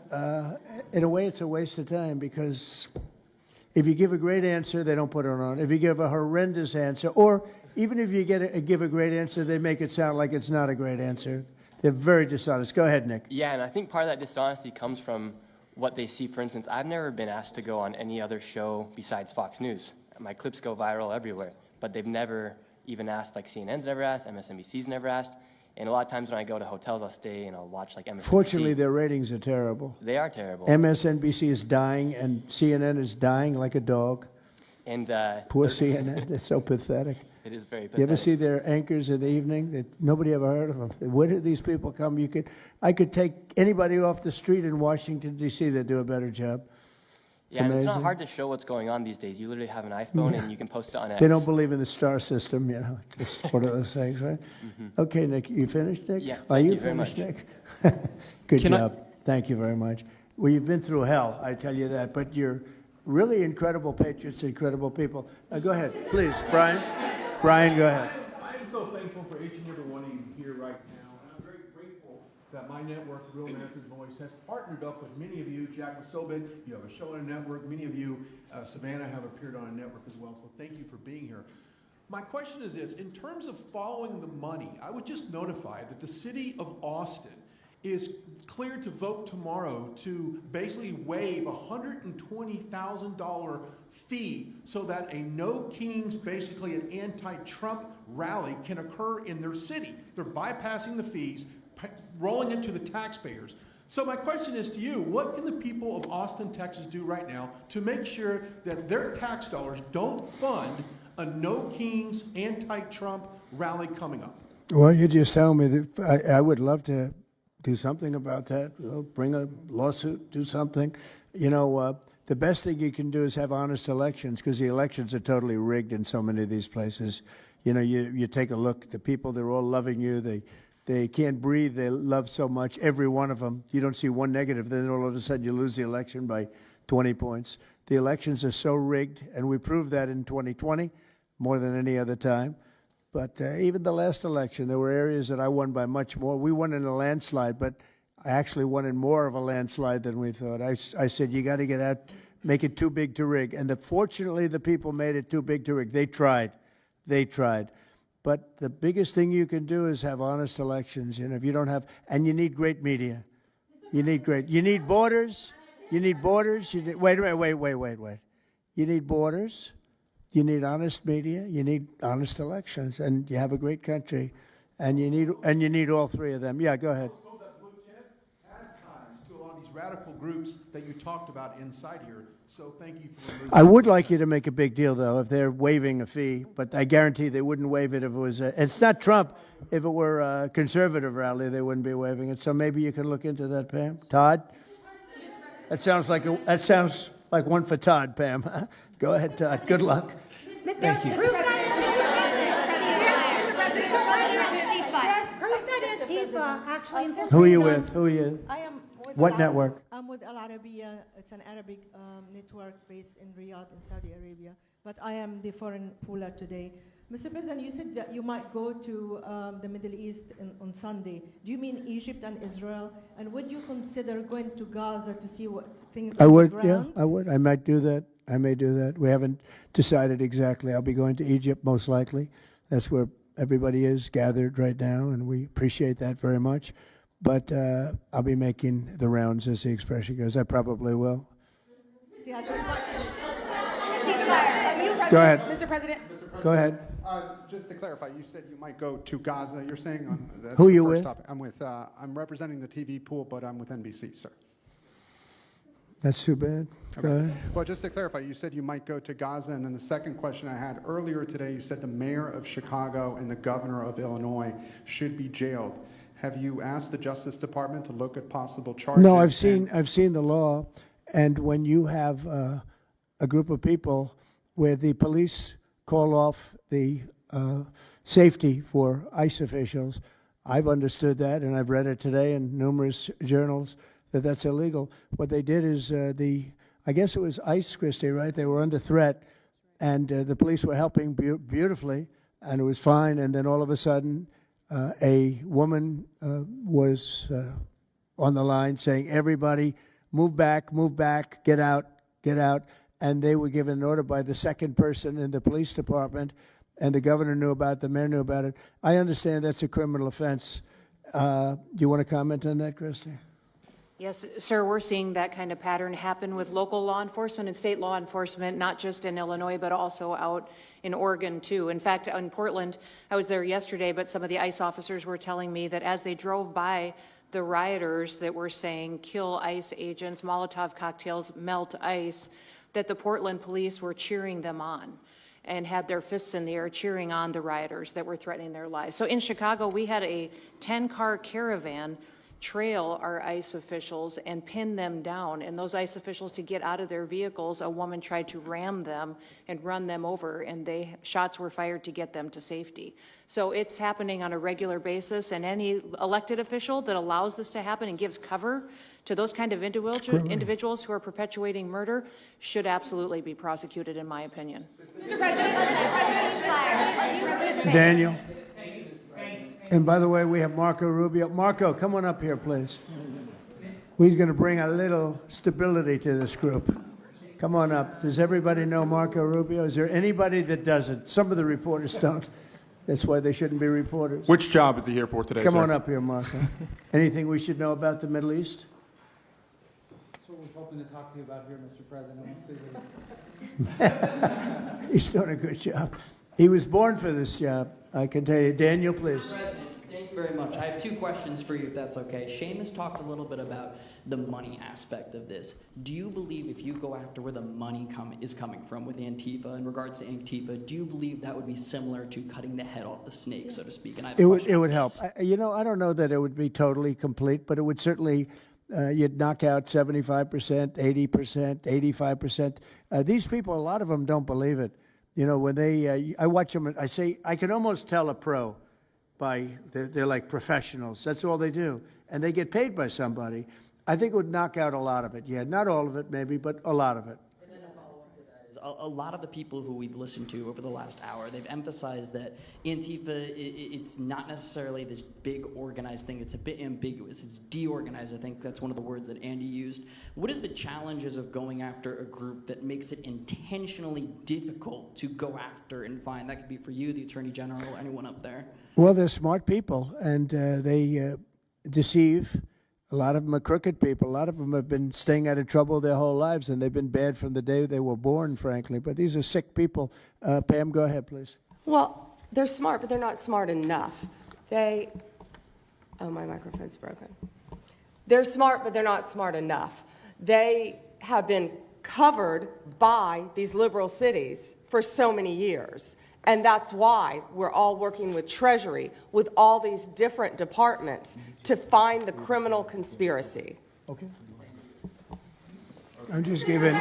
In a way, it's a waste of time, because if you give a great answer, they don't put it on. If you give a horrendous answer, or even if you give a great answer, they make it sound like it's not a great answer. They're very dishonest. Go ahead, Nick. Yeah, and I think part of that dishonesty comes from what they see. For instance, I've never been asked to go on any other show besides Fox News. My clips go viral everywhere, but they've never even asked, like CNN's never asked, MSNBC's never asked. And a lot of times when I go to hotels, I'll stay and I'll watch like MSNBC. Fortunately, their ratings are terrible. They are terrible. MSNBC is dying, and CNN is dying like a dog. And Poor CNN, they're so pathetic. it is very You pathetic. ever see their anchors in the evening? Nobody ever heard of them. Where did these people come? I could take anybody off the street in Washington, D.C. that do a better job. Yeah, and it's not amazing. hard to show what's going on these days. You literally have an iPhone and you can post it on X. They don't believe in the star system, you know. It's just one of those things, right? Okay, Nick, you finished, Nick? Yeah, Are thank you you very finished, much. Nick? Good Can I- job. Thank you very much. Well, you've been through hell, I tell you that, but you're really incredible patriots, incredible people. Go ahead, please, Brian. Brian, go ahead. I am so thankful for each and every one of you here right now, and I'm very grateful that my network, Real America's Voice, has partnered up with many of you. Jack Masobin, you have a show on a network. Many of you, Savannah, have appeared on a network as well, so thank you for being here. My question is this: in terms of following the money, I would just notify that the city of Austin is cleared to vote tomorrow to basically waive a $120,000 fee so that a No Kings, basically an anti-Trump rally, can occur in their city. They're bypassing the fees, rolling it to the taxpayers. So my question is to you: what can the people of Austin, Texas do right now to make sure that their tax dollars don't fund a No Kings anti-Trump rally coming up? Well, you just tell me that I would love to do something about that. Bring a lawsuit, do something. You know, the best thing you can do is have honest elections, because the elections are totally rigged in so many of these places. You know, you take a look, the people, they're all loving you. They can't breathe. They love so much, every one of them. You don't see one negative, then all of a sudden you lose the election by 20 points. The elections are so rigged, and we proved that in 2020 more than any other time. But even the last election, there were areas that I won by much more. We won in a landslide, but I actually won in more of a landslide than we thought. I said, you got to get out, make it too big to rig. And fortunately, the people made it too big to rig. They tried. But the biggest thing you can do is have honest elections. You know, if you don't have, and you need great media. You need borders. You need borders. Wait. You need borders. You need honest media, you need honest elections, and you have a great country, and you need all three of them. Yeah, go ahead. To a lot of these radical groups that you talked about inside here. So thank you for removing. I would like you to make a big deal, though, if they're waiving a fee, but I guarantee they wouldn't waive it if it was it's not Trump. If it were a conservative rally, they wouldn't be waiving it. So maybe you can look into that, Pam. Todd? That sounds like one for Todd, Pam. Go ahead, Todd. Good luck. Thank you. Who are you with? Who are you? I am with What network? I'm with Al Arabiya. It's an Arabic network based in Riyadh in Saudi Arabia. But I am the foreign puller today. Mr. President, you said that you might go to the Middle East on Sunday. Do you mean Egypt and Israel? And would you consider going to Gaza to see what things I on would, the yeah, ground? I would. I might do that. I may do that. We haven't decided exactly. I'll be going to Egypt most likely. That's where everybody is gathered right now, and we appreciate that very much. But I'll be making the rounds, as the expression goes. I probably will. Go ahead. Mr. President. Go ahead. Just to clarify, you said you might go to Gaza. You're saying that's Who the you first with? topic. I'm representing the TV pool, but I'm with NBC, sir. That's too bad. Go ahead. Well, just to clarify, you said you might go to Gaza, and then the second question I had earlier today, you said the mayor of Chicago and the governor of Illinois should be jailed. Have you asked the Justice Department to look at possible charges? No, I've seen the law, and when you have a group of people where the police call off the safety for ICE officials, I've understood that, and I've read it today in numerous journals, that that's illegal. What they did is I guess it was ICE, Christie, right? They were under threat, and the police were helping beautifully, and it was fine. And then all of a sudden, a woman was on the line saying, "Everybody, move back, get out, get out." And they were given an order by the second person in the police department, and the governor knew about it, the mayor knew about it. I understand that's a criminal offense. Do you want to comment on that, Christie? Yes, sir, we're seeing that kind of pattern happen with local law enforcement and state law enforcement, not just in Illinois, but also out in Oregon, too. In fact, in Portland, I was there yesterday, but some of the ICE officers were telling me that as they drove by the rioters that were saying, kill ICE agents, Molotov cocktails, melt ICE, that the Portland police were cheering them on and had their fists in the air cheering on the rioters that were threatening their lives. So in Chicago, we had a 10-car caravan trail our ICE officials and pin them down. And those ICE officials, to get out of their vehicles, a woman tried to ram them and run them over, and shots were fired to get them to safety. So it's happening on a regular basis, and any elected official that allows this to happen and gives cover to those kind of individuals who are perpetuating murder should absolutely be prosecuted, in my opinion. Mr. President, Daniel. And by the way, we have Marco Rubio. Marco, come on up here, please. He's going to bring a little stability to this group. Come on up. Does everybody know Marco Rubio? Is there anybody that doesn't? Some of the reporters don't. That's why they shouldn't be reporters. Which job is he here for today, Come sir? on up here, Marco. Anything we should know about the Middle East? That's what we're hoping to talk to you about here, Mr. President. He's doing a good job. He was born for this job, I can tell you. Daniel, please. Mr. President, thank you very much. I have 2 questions for you, if that's okay. Seamus talked a little bit about the money aspect of this. Do you believe if you go after where the money is coming from with Antifa, in regards to Antifa, do you believe that would be similar to cutting the head off the snake, so to speak? And I have It would help. I don't know that it would be totally complete, but it would certainly, you'd knock out 75%, 80%, 85%. These people, a lot of them don't believe it. You know, when I watch them, I say, I can almost tell a pro they're like professionals. That's all they do. And they get paid by somebody. I think it would knock out a lot of it. Yeah, not all of it maybe, but a lot of it. And then a follow-up to that is a lot of the people who we've listened to over the last hour, they've emphasized that Antifa, it's not necessarily this big organized thing. It's a bit ambiguous. It's deorganized. I think that's one of the words that Andy used. What is the challenges of going after a group that makes it intentionally difficult to go after and find? That could be for you, the Attorney General, anyone up there. Well, they're smart people, and they deceive. A lot of them are crooked people. A lot of them have been staying out of trouble their whole lives, and they've been bad from the day they were born, frankly. But these are sick people. Pam, go ahead, please. Well, they're smart, but they're not smart enough. Oh, my microphone's broken. They're smart, but they're not smart enough. They have been covered by these liberal cities for so many years. And that's why we're all working with Treasury, with all these different departments, to find the criminal conspiracy. Okay. I'm just giving. I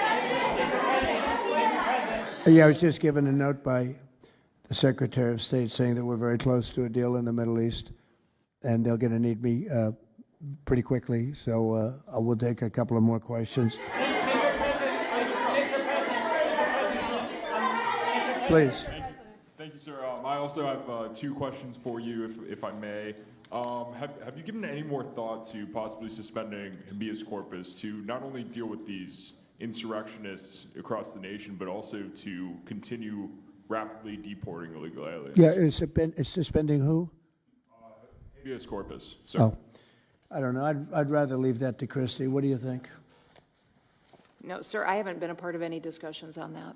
was just given a note by the Secretary of State saying that we're very close to a deal in the Middle East, and they're going to need me pretty quickly. So I will take a couple of more questions. Please. Thank you, sir. I also have 2 questions for you, if I may. Have you given any more thought to possibly suspending habeas corpus to not only deal with these insurrectionists across the nation, but also to continue rapidly deporting illegal aliens? Yeah, it's suspending who? Habeas corpus, sir. Oh, I don't know. I'd rather leave that to Christie. What do you think? No, sir, I haven't been a part of any discussions on that.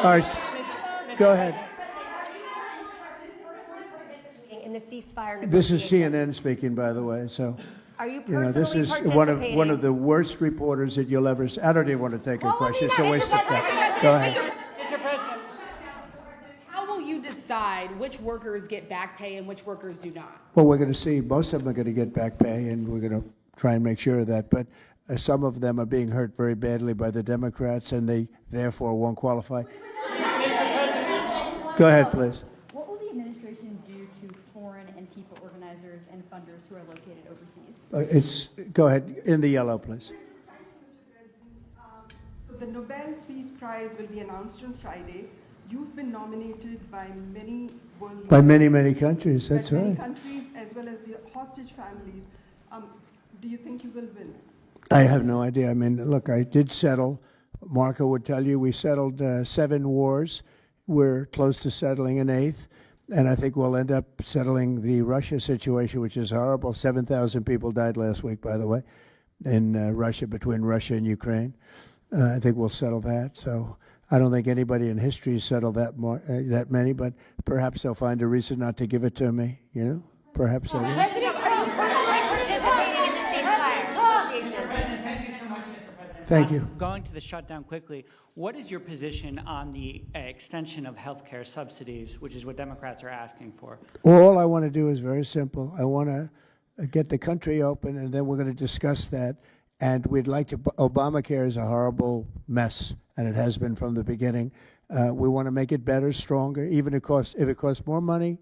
All right, go ahead. In the ceasefire This is CNN speaking, by the way. So, Are you this is one of the worst reporters that you'll ever see. I don't even want to take a question. It's a waste of time. Go ahead. Mr. President, how will you decide which workers get back pay and which workers do not? Well, we're going to see. Most of them are going to get back pay, and we're going to try and make sure of that. But some of them are being hurt very badly by the Democrats, and they therefore won't qualify. Go ahead, please. What will the administration do to foreign Antifa organizers and funders who are located overseas? Go ahead, in the yellow, please. So the Nobel Peace Prize will be announced on Friday. You've been nominated by many world leaders. By many, many countries, that's right. Many countries, as well as the hostage families. Do you think you will win? I have no idea. I mean, look, I did settle. Marco would tell you we settled 7 wars. We're close to settling an 8th. And I think we'll end up settling the Russia situation, which is horrible. 7,000 people died last week, by the way, in Russia, between Russia and Ukraine. I think we'll settle that. So I don't think anybody in history has settled that many, but perhaps they'll find a reason not to give it to me, you know? Perhaps they will. Thank you. Going to the shutdown quickly, what is your position on the extension of health care subsidies, which is what Democrats are asking for? All I want to do is very simple. I want to get the country open, and then we're going to discuss that. And we'd like to, Obamacare is a horrible mess, and it has been from the beginning. We want to make it better, stronger, even if it costs more money,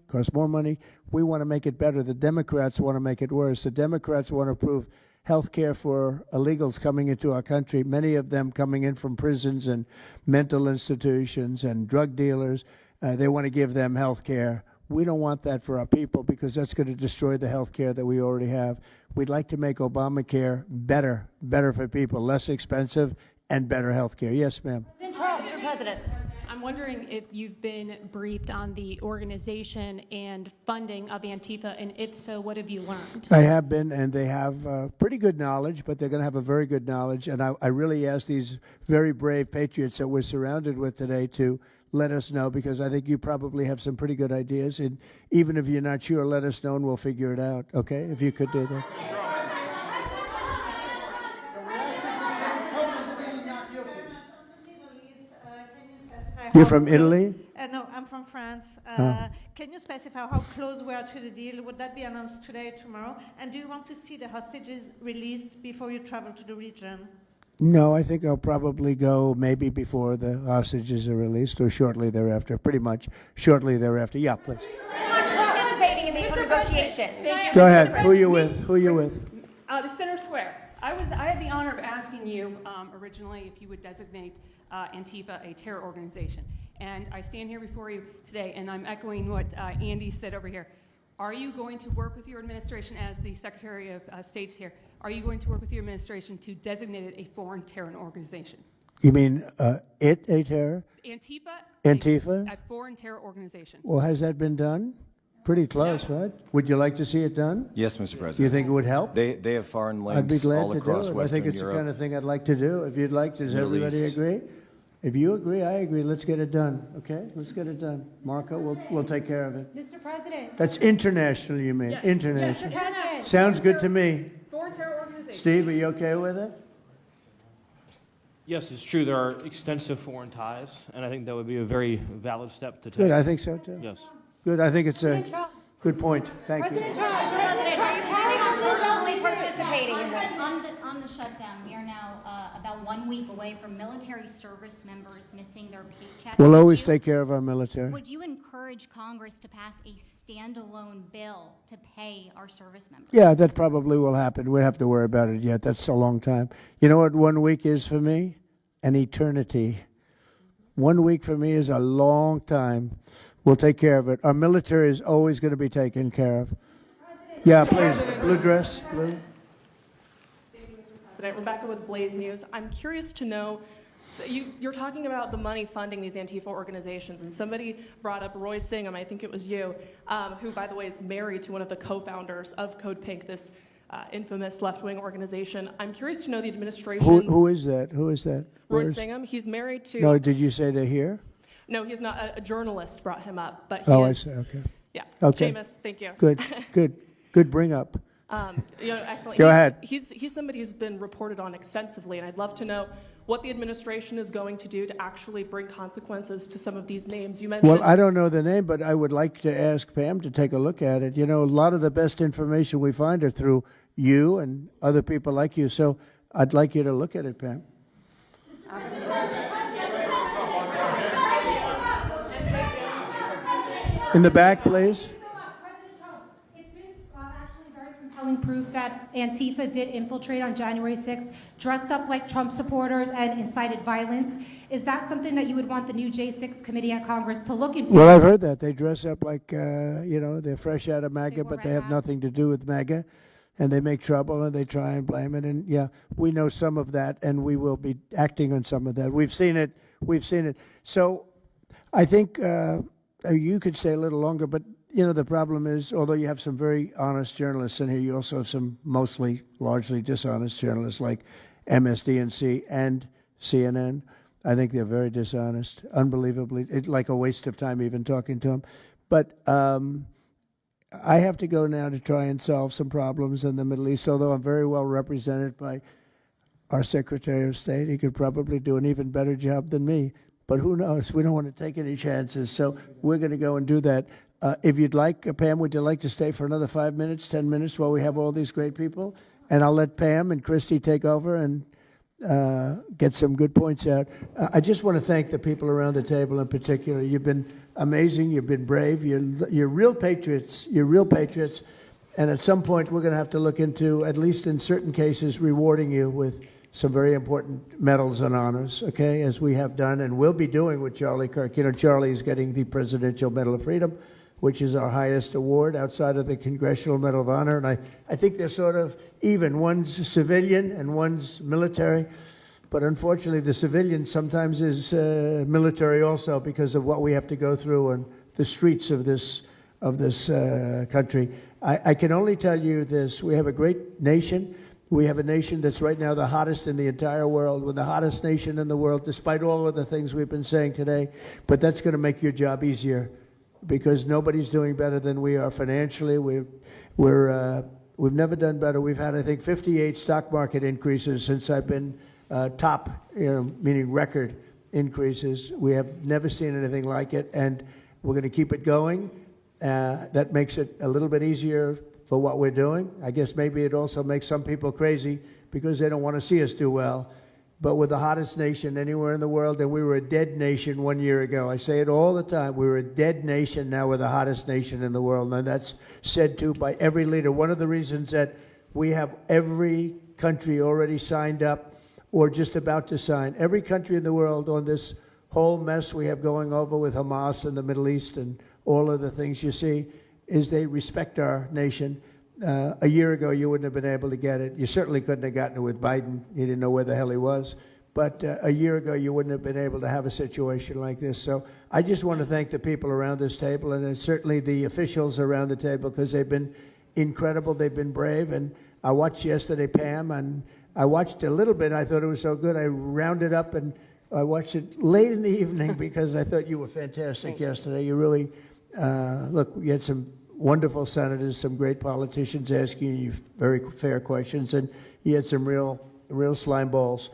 we want to make it better. The Democrats want to make it worse. The Democrats want to approve health care for illegals coming into our country, many of them coming in from prisons and mental institutions and drug dealers. They want to give them health care. We don't want that for our people because that's going to destroy the health care that we already have. We'd like to make Obamacare better for people, less expensive and better health care. Yes, ma'am. Mr. President. I'm wondering if you've been briefed on the organization and funding of Antifa, and if so, what have you learned? I have been, and they have pretty good knowledge, but they're going to have a very good knowledge. And I really ask these very brave patriots that we're surrounded with today to let us know, because I think you probably have some pretty good ideas. And even if you're not sure, let us know and we'll figure it out, okay? If you could do that. You're from Italy? No, I'm from France. Can you specify how close we are to the deal? Would that be announced today or tomorrow? And do you want to see the hostages released before you travel to the region? No, I think I'll probably go maybe before the hostages are released or shortly thereafter, pretty much shortly thereafter. Yeah, please. Participating in the negotiation. Go ahead. Who are you with? The Center Square. I had the honor of asking you originally if you would designate Antifa a terror organization. And I stand here before you today, and I'm echoing what Andy said over here. Are you going to work with your administration, as the Secretary of State's here, are you going to work with your administration to designate it a foreign terror organization? You mean a terror? Antifa? A foreign terror organization. Well, has that been done? Pretty close, right? Would you like to see it done? Yes, Mr. President. Do you think it would help? They have foreign links I'd be glad all to across do it. Western I think it's Europe. the kind of thing I'd like to do. If you'd like, does Middle everybody East. agree? If you agree, I agree. Let's get it done, okay? Let's get it done. Marco, we'll take care of it. Mr. President. That's international, you mean? Yes. International. Yes, Mr. President. Sounds good to me. Foreign terror organization. Steve, are you okay with it? Yes, it's true. There are extensive foreign ties, and I think that would be a very valid step to take. Good, I think so too. Yes. Good, I think it's a good point. Thank you. President Trump, President, are you planning on formally participating in this? On the shutdown, we are now about 1 week away from military service members missing their paychecks. We'll always take care of our military. Would you encourage Congress to pass a standalone bill to pay our service members? Yeah, that probably will happen. We don't have to worry about it yet. That's a long time. You know what 1 week is for me? An eternity. 1 week for me is a long time. We'll take care of it. Our military is always going to be taken care of. Yeah, please. Blue dress. Blue. President, Rebecca with Blaze News. I'm curious to know, so you're talking about the money funding these Antifa organizations, and somebody brought up Roy Singham, I think it was you, who, by the way, is married to one of the co-founders of Code Pink, this infamous left-wing organization. I'm curious to know the administration. Who is that? Who is that? Roy Singham. He's married to. No, did you say they're here? No, he's not. A journalist brought him up, but I see. Okay. Yeah. Okay. Seamus, thank you. Good bring up. Excellent. Go ahead. He's somebody who's been reported on extensively, and I'd love to know what the administration is going to do to actually bring consequences to some of these names. You mentioned. Well, I don't know the name, but I would like to ask Pam to take a look at it. You know, a lot of the best information we find are through you and other people like you, so I'd like you to look at it, Pam. In the back, please. Compelling proof that Antifa did infiltrate on January 6th, dressed up like Trump supporters and incited violence. Is that something that you would want the new J6 committee at Congress to look into? Well, I've heard that. They dress up like, they're fresh out of MAGA, but they have nothing to do with MAGA. And they make trouble and they try and blame it. And yeah, we know some of that and we will be acting on some of that. We've seen it. So I think you could stay a little longer, but you know, the problem is, although you have some very honest journalists in here, you also have some largely dishonest journalists like MSDNC and CNN. I think they're very dishonest, unbelievably. It's like a waste of time even talking to them. But I have to go now to try and solve some problems in the Middle East, although I'm very well represented by our Secretary of State. He could probably do an even better job than me. But who knows? We don't want to take any chances. So we're going to go and do that. If you'd like, Pam, would you like to stay for another 5 minutes, 10 minutes while we have all these great people? And I'll let Pam and Christy take over and get some good points out. I just want to thank the people around the table in particular. You've been amazing. You've been brave. You're real patriots. You're real patriots. And at some point, we're going to have to look into, at least in certain cases, rewarding you with some very important medals and honors, okay, as we have done and will be doing with Charlie Kirk. You know, Charlie is getting the Presidential Medal of Freedom, which is our highest award outside of the Congressional Medal of Honor. And I think they're sort of even. One's civilian and one's military. But unfortunately, the civilian sometimes is military also because of what we have to go through on the streets of this country. I can only tell you this. We have a great nation. We have a nation that's right now the hottest in the entire world. We're the hottest nation in the world, despite all of the things we've been saying today. But that's going to make your job easier because nobody's doing better than we are financially. We've never done better. We've had, I think, 58 stock market increases since I've been top, meaning record increases. We have never seen anything like it, and we're going to keep it going. That makes it a little bit easier for what we're doing. I guess maybe it also makes some people crazy because they don't want to see us do well. But we're the hottest nation anywhere in the world, and we were a dead nation 1 year ago. I say it all the time. We were a dead nation. Now we're the hottest nation in the world, and that's said to by every leader. One of the reasons that we have every country already signed up or just about to sign, every country in the world on this whole mess we have going over with Hamas in the Middle East and all of the things you see, is they respect our nation. A year ago, you wouldn't have been able to get it. You certainly couldn't have gotten it with Biden. You didn't know where the hell he was. But a year ago, you wouldn't have been able to have a situation like this. So I just want to thank the people around this table and certainly the officials around the table because they've been incredible. They've been brave. And I watched yesterday, Pam, and I watched a little bit. I thought it was so good. I rounded up and I watched it late in the evening because I thought you were fantastic yesterday. You really, look, you had some wonderful senators, some great politicians asking you very fair questions, and you had some real slime balls.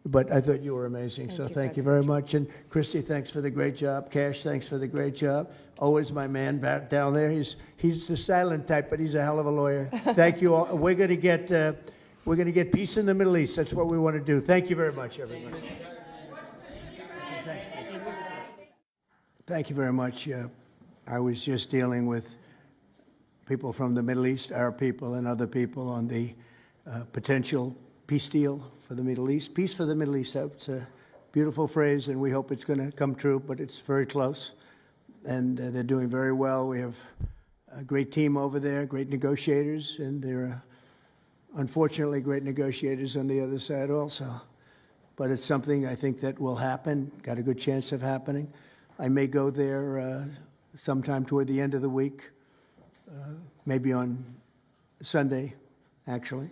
But I thought you were amazing, so thank you very much. And Christy, thanks for the great job. Cash, thanks for the great job. Always my man back down there. He's the silent type, but he's a hell of a lawyer. Thank you all. We're going to get peace in the Middle East. That's what we want to do. Thank you very much, everybody. Thank you very much. I was just dealing with people from the Middle East, Arab people and other people on the potential peace deal for the Middle East. Peace for the Middle East, it's a beautiful phrase, and we hope it's going to come true, but it's very close. And they're doing very well. We have a great team over there, great negotiators, and there are unfortunately great negotiators on the other side also. But it's something I think that will happen, got a good chance of happening. I may go there sometime toward the end of the week, maybe on Sunday, actually,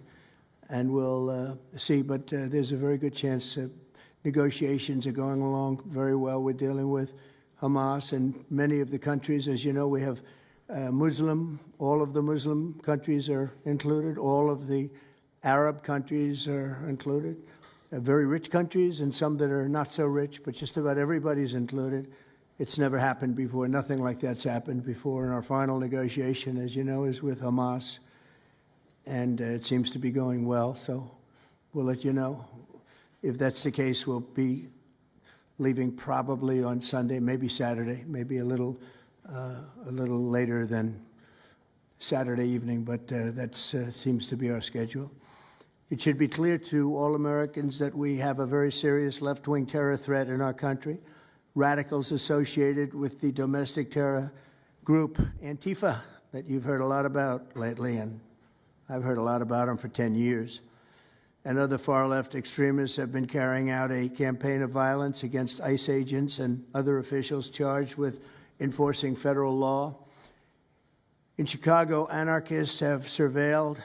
and we'll see. But there's a very good chance that negotiations are going along very well. We're dealing with Hamas and many of the countries. As you know, we have all of the Muslim countries are included. All of the Arab countries are included. Very rich countries and some that are not so rich, but just about everybody's included. It's never happened before. Nothing like that's happened before. And our final negotiation, as you know, is with Hamas. And it seems to be going well. So we'll let you know. If that's the case, we'll be leaving probably on Sunday, maybe Saturday, maybe a little later than Saturday evening. But that seems to be our schedule. It should be clear to all Americans that we have a very serious left-wing terror threat in our country. Radicals associated with the domestic terror group Antifa that you've heard a lot about lately, and I've heard a lot about them for 10 years. And other far-left extremists have been carrying out a campaign of violence against ICE agents and other officials charged with enforcing federal law. In Chicago, anarchists have surveilled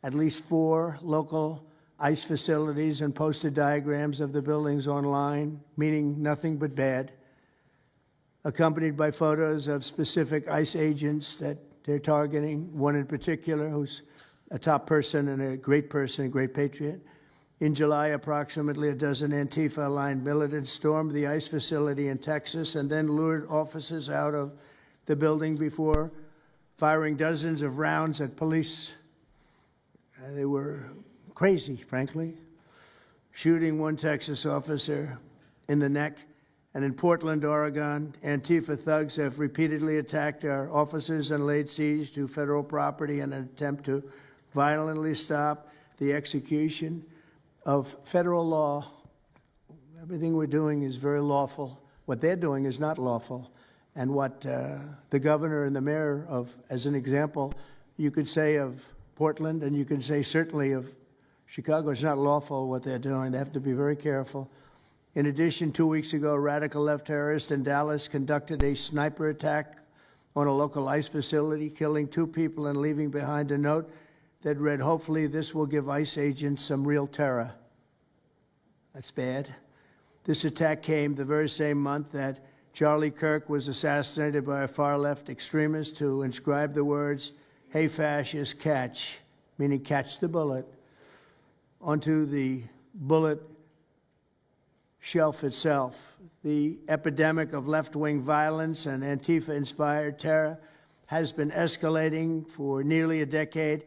at least 4 local ICE facilities and posted diagrams of the buildings online, meaning nothing but bad, accompanied by photos of specific ICE agents that they're targeting, one in particular who's a top person and a great patriot. In July, approximately a dozen Antifa-aligned militants stormed the ICE facility in Texas and then lured officers out of the building before firing dozens of rounds at police. They were crazy, frankly, shooting one Texas officer in the neck. And in Portland, Oregon, Antifa thugs have repeatedly attacked our officers and laid siege to federal property in an attempt to violently stop the execution of federal law. Everything we're doing is very lawful. What they're doing is not lawful. And what the governor and the mayor of, as an example, you could say of Portland, and you could say certainly of Chicago, it's not lawful what they're doing. They have to be very careful. In addition, 2 weeks ago, radical left terrorists in Dallas conducted a sniper attack on a local ICE facility, killing 2 people and leaving behind a note that read, "Hopefully this will give ICE agents some real terror." That's bad. This attack came the very same month that Charlie Kirk was assassinated by a far-left extremist who inscribed the words, "Hey, fascist, catch," meaning catch the bullet, onto the bullet shelf itself. The epidemic of left-wing violence and Antifa-inspired terror has been escalating for nearly a decade.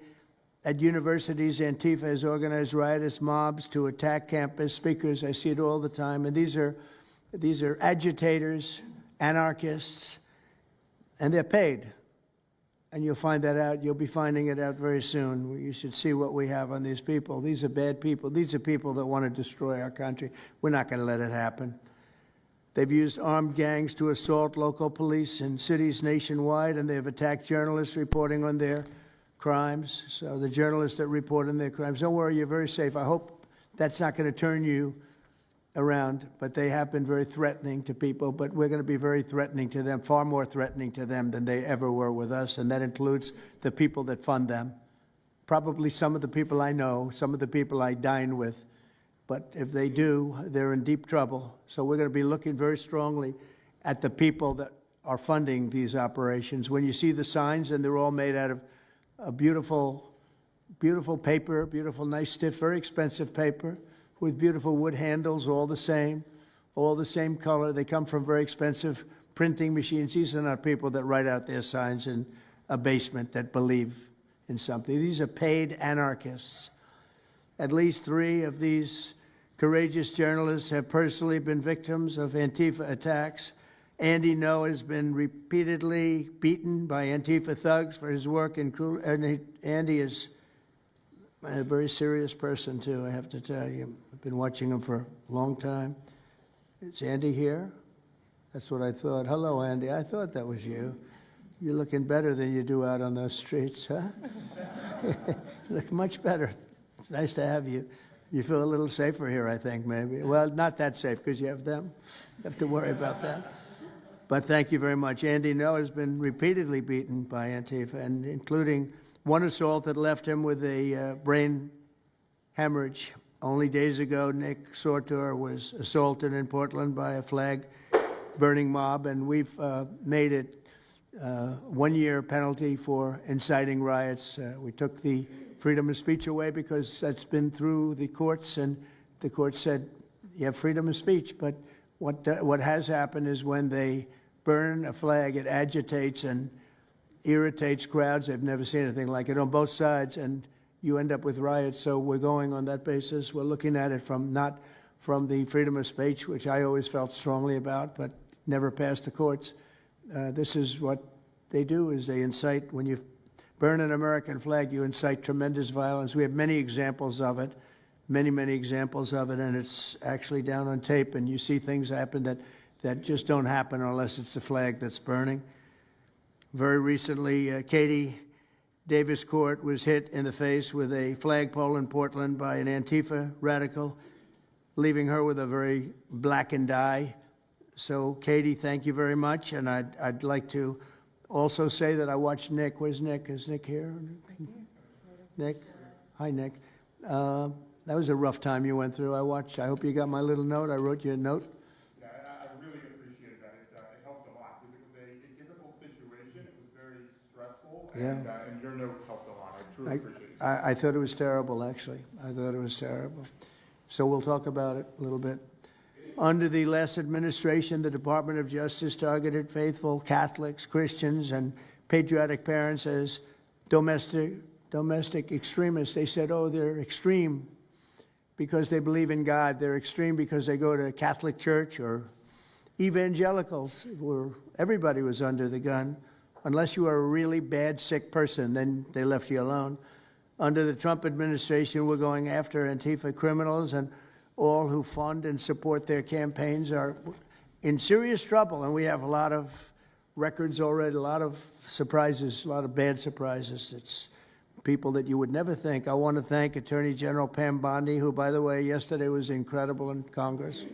At universities, Antifa has organized riotous mobs to attack campus speakers. I see it all the time. And these are agitators, anarchists, and they're paid. And you'll find that out. You'll be finding it out very soon. You should see what we have on these people. These are bad people. These are people that want to destroy our country. We're not going to let it happen. They've used armed gangs to assault local police in cities nationwide, and they've attacked journalists reporting on their crimes. So the journalists that report on their crimes, don't worry, you're very safe. I hope that's not going to turn you around, but they have been very threatening to people, but we're going to be very threatening to them, far more threatening to them than they ever were with us, and that includes the people that fund them. Probably some of the people I know, some of the people I dine with, but if they do, they're in deep trouble. So we're going to be looking very strongly at the people that are funding these operations. When you see the signs, and they're all made out of a beautiful, beautiful paper, beautiful, nice, stiff, very expensive paper, with beautiful wood handles, all the same color. They come from very expensive printing machines. These are not people that write out their signs in a basement that believe in something. These are paid anarchists. At least 3 of these courageous journalists have personally been victims of Antifa attacks. Andy Ngo has been repeatedly beaten by Antifa thugs for his work in Andy is a very serious person, too, I have to tell you. I've been watching him for a long time. Is Andy here? That's what I thought. Hello, Andy. I thought that was you. You're looking better than you do out on those streets, huh? You look much better. It's nice to have you. You feel a little safer here, I think, maybe. Well, not that safe, because you have them. You have to worry about that. But thank you very much. Andy Ngo has been repeatedly beaten by Antifa, and including one assault that left him with a brain hemorrhage. Only days ago, Nick Sortor was assaulted in Portland by a flag-burning mob, and we've made it 1-year penalty for inciting riots. We took the freedom of speech away because that's been through the courts, and the court said you have freedom of speech. But what has happened is when they burn a flag, it agitates and irritates crowds. I've never seen anything like it on both sides, and you end up with riots. So we're going on that basis. We're looking at it from not from the freedom of speech, which I always felt strongly about, but never passed the courts. This is what they do: is they incite. When you burn an American flag, you incite tremendous violence. We have many examples of it, many examples of it, and it's actually down on tape. And you see things happen that just don't happen unless it's the flag that's burning. Very recently, Katie Davis Court was hit in the face with a flagpole in Portland by an Antifa radical, leaving her with a very blackened eye. So, Katie, thank you very much. And I'd like to also say that I watched Nick. Where's Nick? Is Nick here? Nick? Hi, Nick. That was a rough time you went through. I hope you got my little note. I wrote you a note. Yeah, I really appreciated that. It helped a lot because it was a difficult situation. It was very stressful, and your note helped a lot. I truly appreciate it. I thought it was terrible, actually. I thought it was terrible. So we'll talk about it a little bit. Under the last administration, the Department of Justice targeted faithful Catholics, Christians, and patriotic parents as domestic extremists. They said, oh, they're extreme because they believe in God. They're extreme because they go to Catholic church, or evangelicals, where everybody was under the gun. Unless you were a really bad, sick person, then they left you alone. Under the Trump administration, we're going after Antifa criminals, and all who fund and support their campaigns are in serious trouble. And we have a lot of records already, a lot of surprises, a lot of bad surprises. It's people that you would never think. I want to thank Attorney General Pam Bondi, who, by the way, yesterday was incredible in Congress.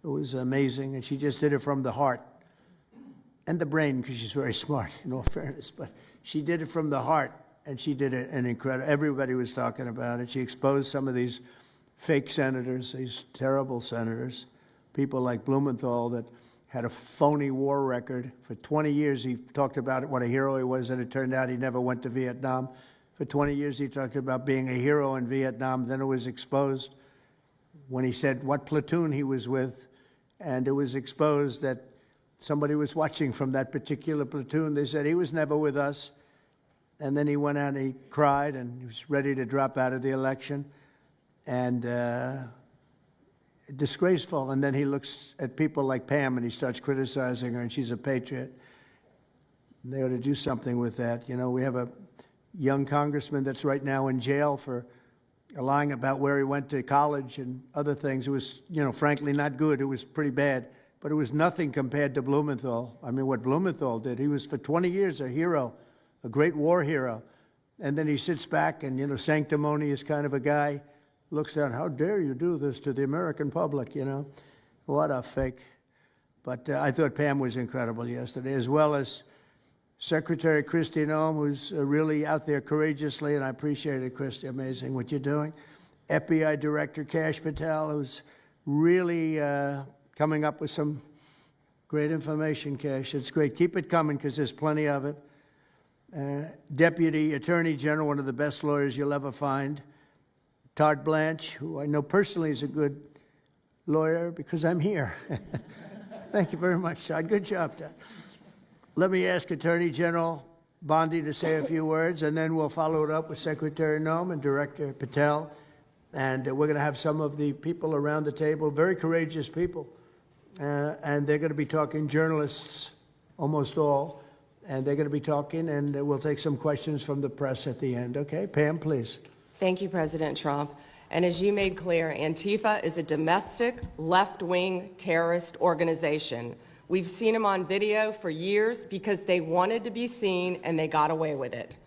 It was amazing, and she just did it from the heart and the brain, because she's very smart, in all fairness. But she did it from the heart, and she did it an incredible. Everybody was talking about it. She exposed some of these fake senators, these terrible senators, people like Blumenthal that had a phony war record. For 20 years, he talked about it, what a hero he was, and it turned out he never went to Vietnam. For 20 years, he talked about being a hero in Vietnam. Then it was exposed when he said what platoon he was with, and it was exposed that somebody was watching from that particular platoon. They said he was never with us. And then he went out and he cried, and he was ready to drop out of the election. And disgraceful. And then he looks at people like Pam and he starts criticizing her, and she's a patriot. And they ought to do something with that. You know, we have a young congressman that's right now in jail for lying about where he went to college and other things. It was, you know, frankly not good. It was pretty bad. But it was nothing compared to Blumenthal. I mean, what Blumenthal did, he was for 20 years a hero, a great war hero. And then he sits back and, you know, sanctimonious kind of a guy, looks down, how dare you do this to the American public, you know? What a fake. But I thought Pam was incredible yesterday, as well as Secretary Kristi Noem, who's really out there courageously, and I appreciate it, Kristi, amazing what you're doing. FBI Director Kash Patel, who's really coming up with some great information, Kash. It's great. Keep it coming, because there's plenty of it. Deputy Attorney General, one of the best lawyers you'll ever find, Todd Blanche, who I know personally is a good lawyer because I'm here. Thank you very much, Todd. Good job, Todd. Let me ask Attorney General Bondi to say a few words, and then we'll follow it up with Secretary Noem and Director Patel. And we're going to have some of the people around the table, very courageous people, and they're going to be talking, journalists, almost all, and they're going to be talking, and we'll take some questions from the press at the end. Okay, Pam, please. Thank you, President Trump. And as you made clear, Antifa is a domestic left-wing terrorist organization. We've seen them on video for years because they wanted to be seen and they got away with it.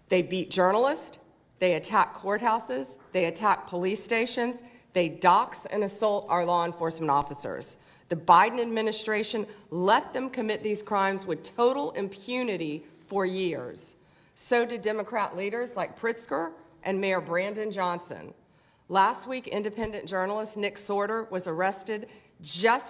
They beat journalists, they attack courthouses, they attack police stations, they dox and assault our law enforcement officers. The Biden administration let them commit these crimes with total impunity for years. So did Democrat leaders like Pritzker and Mayor Brandon Johnson. Last week, independent journalist Nick Sorter was arrested just